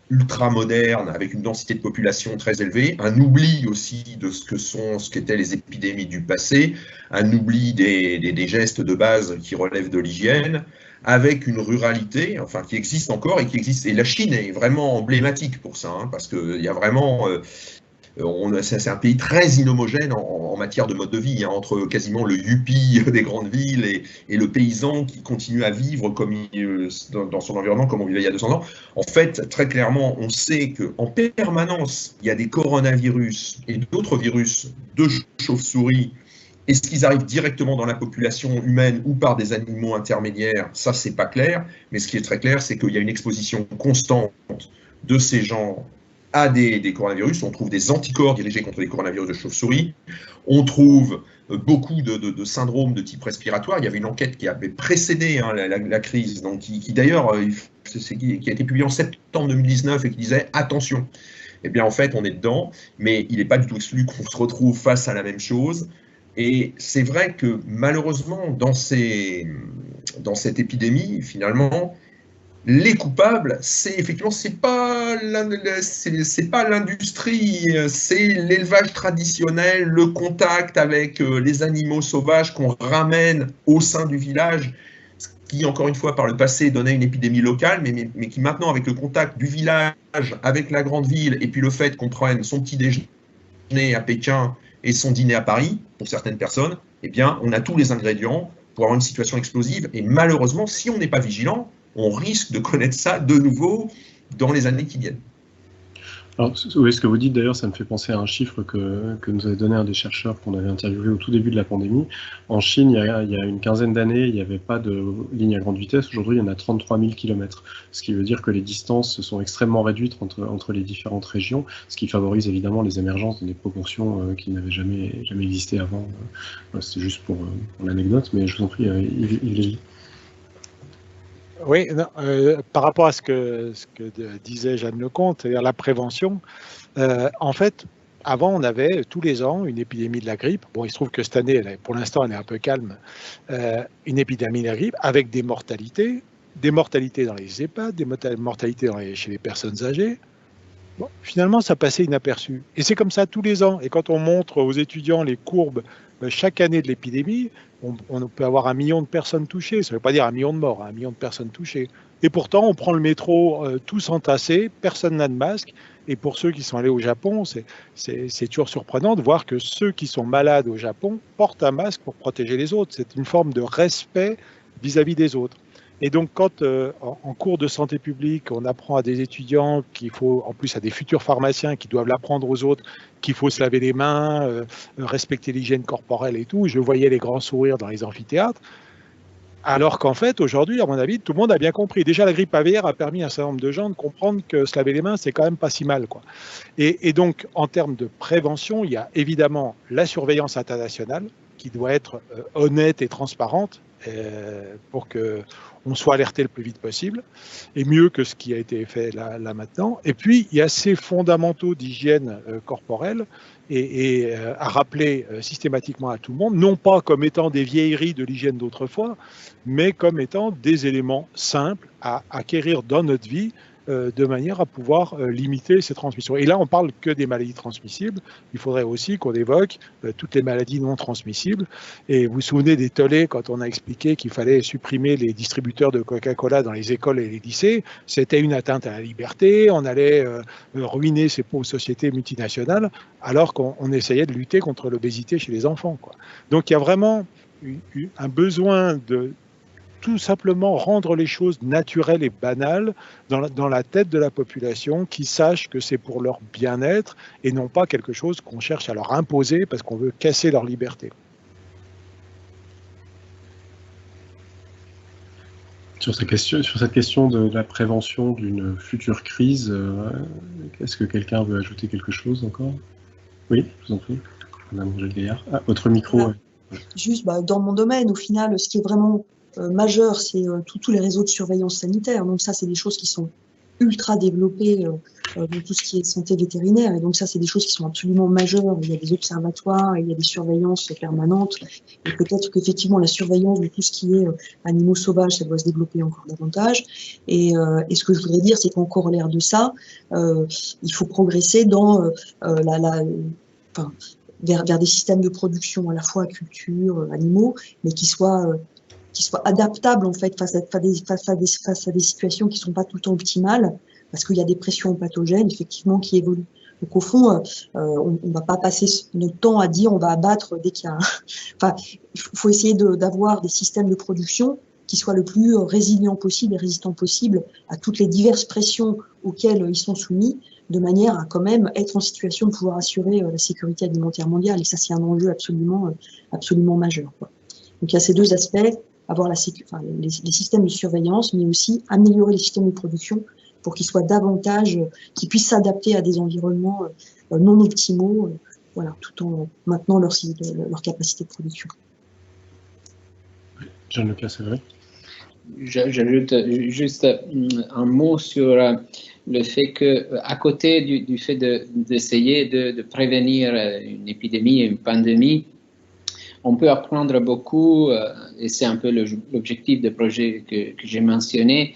ultra moderne, avec une densité de population très élevée, un oubli aussi de ce qu'étaient les épidémies du passé, un oubli des gestes de base qui relèvent de l'hygiène, avec une ruralité, enfin qui existe encore et qui existe. Et la Chine est vraiment emblématique pour ça, hein, parce qu'il y a vraiment, c'est un pays très inhomogène en matière de mode de vie, hein, entre quasiment le yuppie des grandes villes et le paysan qui continue à vivre comme dans son environnement comme on vivait il y a 200 ans. En fait, très clairement, on sait qu'en permanence, il y a des coronavirus et d'autres virus de chauve-souris. Est-ce qu'ils arrivent directement dans la population humaine ou par des animaux intermédiaires? Ça, c'est pas clair. Mais ce qui est très clair, c'est qu'il y a une exposition constante de ces gens à des coronavirus. On trouve des anticorps dirigés contre les coronavirus de chauve-souris. On trouve beaucoup de syndromes de type respiratoire. Il y avait une enquête qui avait précédé la crise, donc qui d'ailleurs qui a été publiée en septembre 2019 et qui disait « Attention ». Eh bien, en fait, on est dedans, mais il n'est pas du tout exclu qu'on se retrouve face à la même chose. Et c'est vrai que malheureusement, dans cette épidémie, finalement, les coupables, c'est effectivement, c'est pas l'industrie, c'est l'élevage traditionnel, le contact avec les animaux sauvages qu'on ramène au sein du village, qui, encore une fois, par le passé, donnait une épidémie locale, mais qui maintenant, avec le contact du village, avec la grande ville, et puis le fait qu'on prenne son petit déjeuner à Pékin et son dîner à Paris, pour certaines personnes, eh bien, on a tous les ingrédients pour avoir une situation explosive. Et malheureusement, si on n'est pas vigilant, on risque de connaître ça de nouveau dans les années qui viennent. Alors, oui, ce que vous dites d'ailleurs, ça me fait penser à un chiffre que nous avait donné un des chercheurs qu'on avait interviewé au tout début de la pandémie. En Chine, il y a une quinzaine d'années, il n'y avait pas de ligne à grande vitesse. Aujourd'hui, il y en a 33 000 km, ce qui veut dire que les distances sont extrêmement réduites entre les différentes régions, ce qui favorise évidemment les émergences dans des proportions qui n'avaient jamais existé avant. C'est juste pour l'anecdote, mais je vous en prie, Yves Lévy. Oui, non, par rapport à ce que disait Jeanne Lecomte, c'est-à-dire la prévention, en fait, avant, on avait tous les ans une épidémie de la grippe. Bon, il se trouve que cette année, pour l'instant, elle est un peu calme. Une épidémie de la grippe avec des mortalités dans les EHPAD, des mortalités chez les personnes âgées. Bon, finalement, ça passait inaperçu. Et c'est comme ça tous les ans. Et quand on montre aux étudiants les courbes chaque année de l'épidémie, on peut avoir 1 million de personnes touchées. Ça ne veut pas dire 1 million de morts, 1 million de personnes touchées. Et pourtant, on prend le métro tous entassés, personne n'a de masque. Et pour ceux qui sont allés au Japon, c'est toujours surprenant de voir que ceux qui sont malades au Japon portent un masque pour protéger les autres. C'est une forme de respect vis-à-vis des autres. Et donc, quand en cours de santé publique, on apprend à des étudiants qu'il faut, en plus à des futurs pharmaciens qui doivent l'apprendre aux autres, qu'il faut se laver les mains, respecter l'hygiène corporelle et tout, je voyais les grands sourires dans les amphithéâtres, alors qu'en fait, aujourd'hui, à mon avis, tout le monde a bien compris. Déjà, la grippe aviaire a permis à un certain nombre de gens de comprendre que se laver les mains, c'est quand même pas si mal, quoi. Et donc, en termes de prévention, il y a évidemment la surveillance internationale qui doit être honnête et transparente pour qu'on soit alerté le plus vite possible, et mieux que ce qui a été fait là maintenant. Et puis, il y a ces fondamentaux d'hygiène corporelle et à rappeler systématiquement à tout le monde, non pas comme étant des vieilleries de l'hygiène d'autrefois, mais comme étant des éléments simples à acquérir dans notre vie de manière à pouvoir limiter ces transmissions. Et là, on parle que des maladies transmissibles. Il faudrait aussi qu'on évoque toutes les maladies non transmissibles. Et vous vous souvenez des tollés quand on a expliqué qu'il fallait supprimer les distributeurs de Coca-Cola dans les écoles et les lycées. C'était une atteinte à la liberté. On allait ruiner ces pauvres sociétés multinationales alors qu'on essayait de lutter contre l'obésité chez les enfants, quoi. Donc, il y a vraiment un besoin de tout simplement rendre les choses naturelles et banales dans la tête de la population, qui sache que c'est pour leur bien-être et non pas quelque chose qu'on cherche à leur imposer parce qu'on veut casser leur liberté. Sur cette question de la prévention d'une future crise, est-ce que quelqu'un veut ajouter quelque chose encore? Oui, je vous en prie. Madame Angèle-Gaillard. Ah, votre micro. Voilà. Juste dans mon domaine, au final, ce qui est vraiment majeur, c'est tous les réseaux de surveillance sanitaire. Donc ça, c'est des choses qui sont ultra développées dans tout ce qui est santé vétérinaire. Et donc ça, c'est des choses qui sont absolument majeures. Il y a des observatoires, il y a des surveillances permanentes. Et peut-être qu'effectivement, la surveillance de tout ce qui est animaux sauvages, ça doit se développer encore davantage. Et ce que je voudrais dire, c'est qu'en corollaire de ça, il faut progresser dans vers des systèmes de production à la fois culture, animaux, mais qui soient qui soit adaptable en fait face à des situations qui sont pas tout le temps optimales, parce qu'il y a des pressions pathogènes effectivement qui évoluent. Donc au fond, on va pas passer notre temps à dire on va abattre dès qu'il y a enfin, il faut essayer d'avoir des systèmes de production qui soient le plus résilients possible et résistants possible à toutes les diverses pressions auxquelles ils sont soumis, de manière à quand même être en situation de pouvoir assurer la sécurité alimentaire mondiale. Et ça, c'est un enjeu absolument majeur, quoi. Donc il y a ces deux aspects, avoir les systèmes de surveillance, mais aussi améliorer les systèmes de production pour qu'ils soient davantage, qu'ils puissent s'adapter à des environnements non optimaux, voilà, tout en maintenant leur capacité de production. Gianluca, c'est vrai. J'ajoute juste un mot sur le fait que, à côté du fait d'essayer de prévenir une épidémie, une pandémie, on peut apprendre beaucoup, et c'est un peu l'objectif du projet que j'ai mentionné,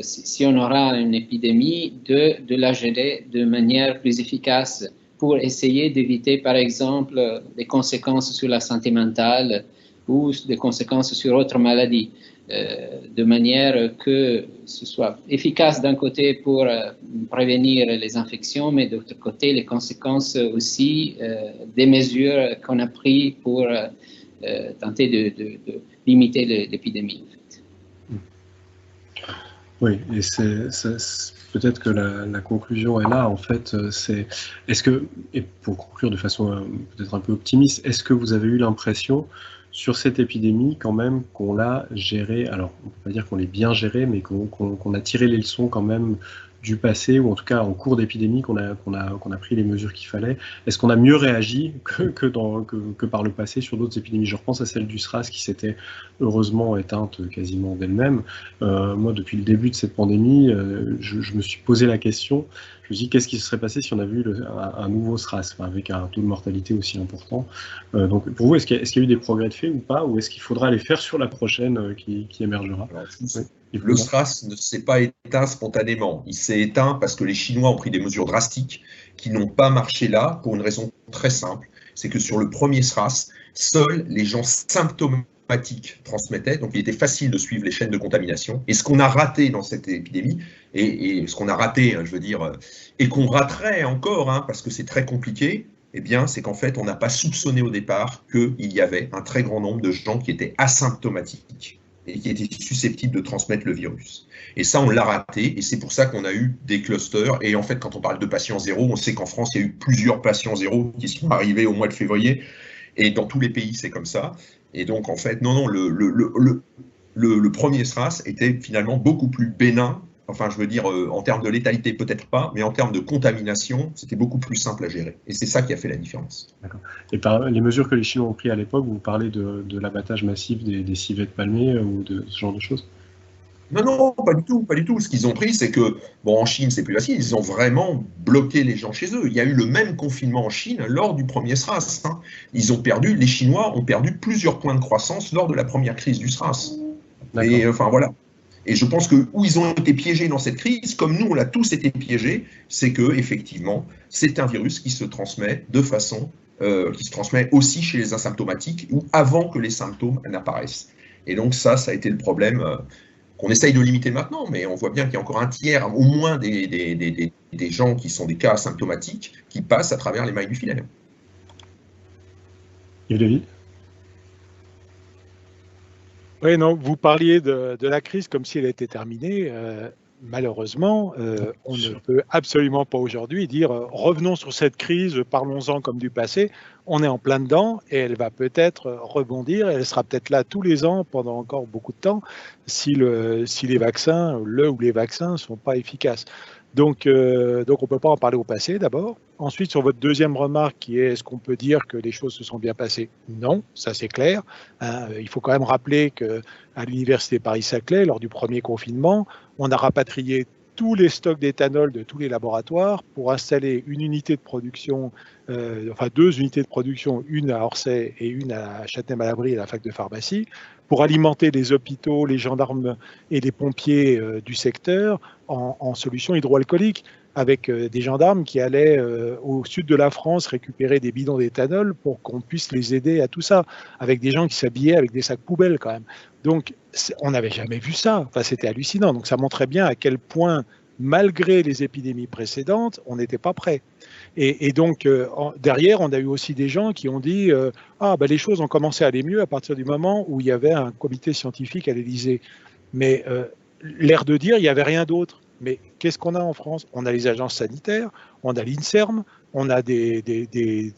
si on aura une épidémie, de la gérer de manière plus efficace pour essayer d'éviter, par exemple, des conséquences sur la santé mentale ou des conséquences sur autres maladies, de manière que ce soit efficace d'un côté pour prévenir les infections, mais de l'autre côté, les conséquences aussi des mesures qu'on a prises pour tenter de limiter l'épidémie. En fait. Oui, et peut-être que la conclusion est là, en fait, est-ce que, et pour conclure de façon peut-être un peu optimiste, est-ce que vous avez eu l'impression sur cette épidémie, quand même, qu'on l'a gérée, alors on ne peut pas dire qu'on l'ait bien gérée, mais qu'on a tiré les leçons quand même du passé, ou en tout cas en cours d'épidémie, qu'on a pris les mesures qu'il fallait. Est-ce qu'on a mieux réagi que par le passé sur d'autres épidémies? Je repense à celle du SRAS qui s'était heureusement éteinte quasiment d'elle-même. Moi, depuis le début de cette pandémie, je me suis posé la question. Je me suis dit, qu'est-ce qui se serait passé si on avait eu un nouveau SRAS, avec un taux de mortalité aussi important? Donc, pour vous, est-ce qu'il y a eu des progrès de fait ou pas, ou est-ce qu'il faudra les faire sur la prochaine qui émergera? Le SRAS ne s'est pas éteint spontanément. Il s'est éteint parce que les Chinois ont pris des mesures drastiques qui n'ont pas marché là pour une raison très simple. C'est que sur le premier SRAS, seuls les gens symptomatiques transmettaient, donc il était facile de suivre les chaînes de contamination. Et ce qu'on a raté dans cette épidémie, et ce qu'on a raté, je veux dire, et qu'on raterait encore, parce que c'est très compliqué, eh bien, c'est qu'en fait, on n'a pas soupçonné au départ qu'il y avait un très grand nombre de gens qui étaient asymptomatiques et qui étaient susceptibles de transmettre le virus. Et ça, on l'a raté, et c'est pour ça qu'on a eu des clusters. Et en fait, quand on parle de patients zéro, on sait qu'en France, il y a eu plusieurs patients zéro qui sont arrivés au mois de février, et dans tous les pays, c'est comme ça. Et donc, en fait, non, le premier SRAS était finalement beaucoup plus bénin. Enfin, je veux dire, en termes de létalité, peut-être pas, mais en termes de contamination, c'était beaucoup plus simple à gérer. Et c'est ça qui a fait la différence. D'accord. Et par les mesures que les Chinois ont prises à l'époque, vous parlez de l'abattage massif des civets de palmiers ou de ce genre de choses? Non, pas du tout, pas du tout. Ce qu'ils ont pris, c'est que, bon, en Chine, c'est plus facile, ils ont vraiment bloqué les gens chez eux. Il y a eu le même confinement en Chine lors du premier SRAS. Les Chinois ont perdu plusieurs points de croissance lors de la première crise du SRAS. Et enfin, voilà. Et je pense que où ils ont été piégés dans cette crise, comme nous, on l'a tous été piégés, c'est que effectivement, c'est un virus qui se transmet de façon, qui se transmet aussi chez les asymptomatiques ou avant que les symptômes n'apparaissent. Et donc ça a été le problème qu'on essaye de limiter maintenant, mais on voit bien qu'il y a encore un tiers, au moins des gens qui sont des cas asymptomatiques, qui passent à travers les mailles du filet. Yves. Oui, non, vous parliez de la crise comme si elle était terminée. Malheureusement, on ne peut absolument pas aujourd'hui dire revenons sur cette crise, parlons-en comme du passé. On est en plein dedans et elle va peut-être rebondir et elle sera peut-être là tous les ans pendant encore beaucoup de temps si les vaccins, les vaccins ne sont pas efficaces. Donc on ne peut pas en parler au passé d'abord. Ensuite, sur votre deuxième remarque qui est est-ce qu'on peut dire que les choses se sont bien passées? Non, ça c'est clair. Il faut quand même rappeler qu'à l'université Paris-Saclay, lors du premier confinement, on a rapatrié tous les stocks d'éthanol de tous les laboratoires pour installer une unité de production, deux unités de production, une à Orsay et une à Châtenay-Malabry à la fac de pharmacie, pour alimenter les hôpitaux, les gendarmes et les pompiers du secteur en solutions hydroalcooliques. avec des gendarmes qui allaient au sud de la France récupérer des bidons d'éthanol pour qu'on puisse les aider à tout ça, avec des gens qui s'habillaient avec des sacs poubelles quand même. Donc, on n'avait jamais vu ça. Enfin, c'était hallucinant. Donc, ça montrait bien à quel point, malgré les épidémies précédentes, on n'était pas prêt. Et donc, derrière, on a eu aussi des gens qui ont dit les choses ont commencé à aller mieux à partir du moment où il y avait un comité scientifique à l'Élysée. Mais l'air de dire, il n'y avait rien d'autre. Mais qu'est-ce qu'on a en France? On a les agences sanitaires, on a l'INSERM, on a des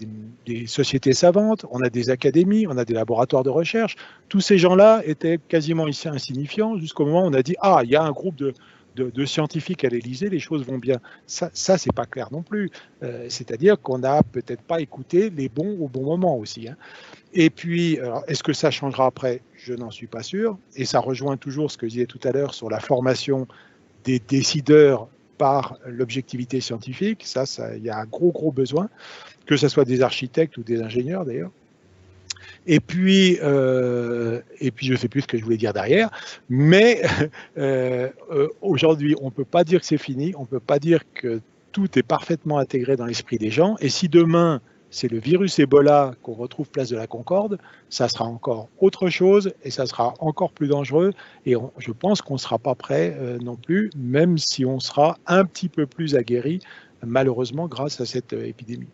sociétés savantes, on a des académies, on a des laboratoires de recherche. Tous ces gens-là étaient quasiment insignifiants jusqu'au moment où on a dit « Ah, il y a un groupe de scientifiques à l'Élysée, les choses vont bien ». Ça c'est pas clair non plus. C'est-à-dire qu'on n'a peut-être pas écouté les bons au bon moment aussi. Hein. Et puis, est-ce que ça changera après? Je n'en suis pas sûr. Et ça rejoint toujours ce que je disais tout à l'heure sur la formation des décideurs par l'objectivité scientifique. Ça, il y a un gros besoin, que ce soit des architectes ou des ingénieurs d'ailleurs. Et puis, je ne sais plus ce que je voulais dire derrière, mais aujourd'hui, on ne peut pas dire que c'est fini, on ne peut pas dire que tout est parfaitement intégré dans l'esprit des gens. Et si demain, c'est le virus Ebola qu'on retrouve place de la Concorde, ça sera encore autre chose et ça sera encore plus dangereux. Et je pense qu'on ne sera pas prêt non plus, même si on sera un petit peu plus aguerri, malheureusement, grâce à cette épidémie.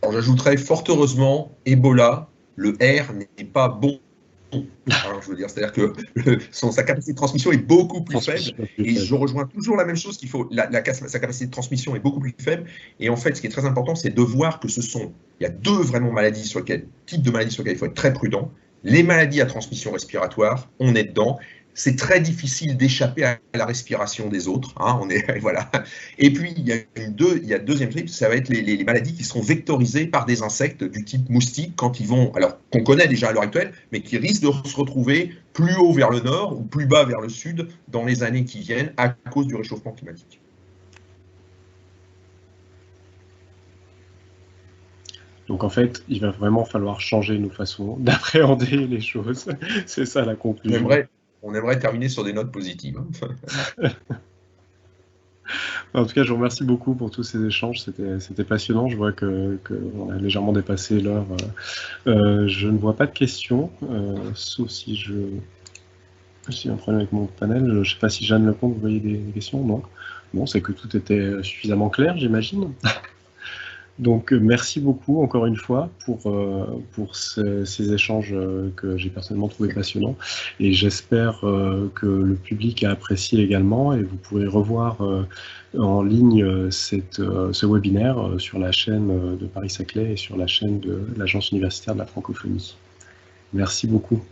Alors j'ajouterais fort heureusement, Ebola, le R n'est pas bon. Alors, je veux dire, c'est-à-dire que sa capacité de transmission est beaucoup plus faible. Et je rejoins toujours la même chose qu'il faut. Sa capacité de transmission est beaucoup plus faible. Et en fait, ce qui est très important, c'est de voir que il y a deux vraiment maladies types de maladies sur lesquelles il faut être très prudent. Les maladies à transmission respiratoire, on est dedans. C'est très difficile d'échapper à la respiration des autres. Hein, voilà. Et puis, il y a deuxième type, ça va être les maladies qui seront vectorisées par des insectes du type moustique quand ils vont, alors qu'on connaît déjà à l'heure actuelle, mais qui risquent de se retrouver plus haut vers le nord ou plus bas vers le sud dans les années qui viennent à cause du réchauffement climatique. Donc en fait, il va vraiment falloir changer nos façons d'appréhender les choses. C'est ça la conclusion. On aimerait terminer sur des notes positives. En tout cas, je vous remercie beaucoup pour tous ces échanges. C'était passionnant. Je vois qu'on a légèrement dépassé l'heure. Je ne vois pas de questions, sauf si j'ai un problème avec mon panel. Je ne sais pas si Jeanne Lecomte, vous voyez des questions? Non. Bon, c'est que tout était suffisamment clair, j'imagine. Donc merci beaucoup encore une fois pour ces échanges que j'ai personnellement trouvé passionnants et j'espère que le public a apprécié également et vous pourrez revoir en ligne ce webinaire sur la chaîne de Paris-Saclay et sur la chaîne de l'Agence universitaire de la francophonie. Merci beaucoup.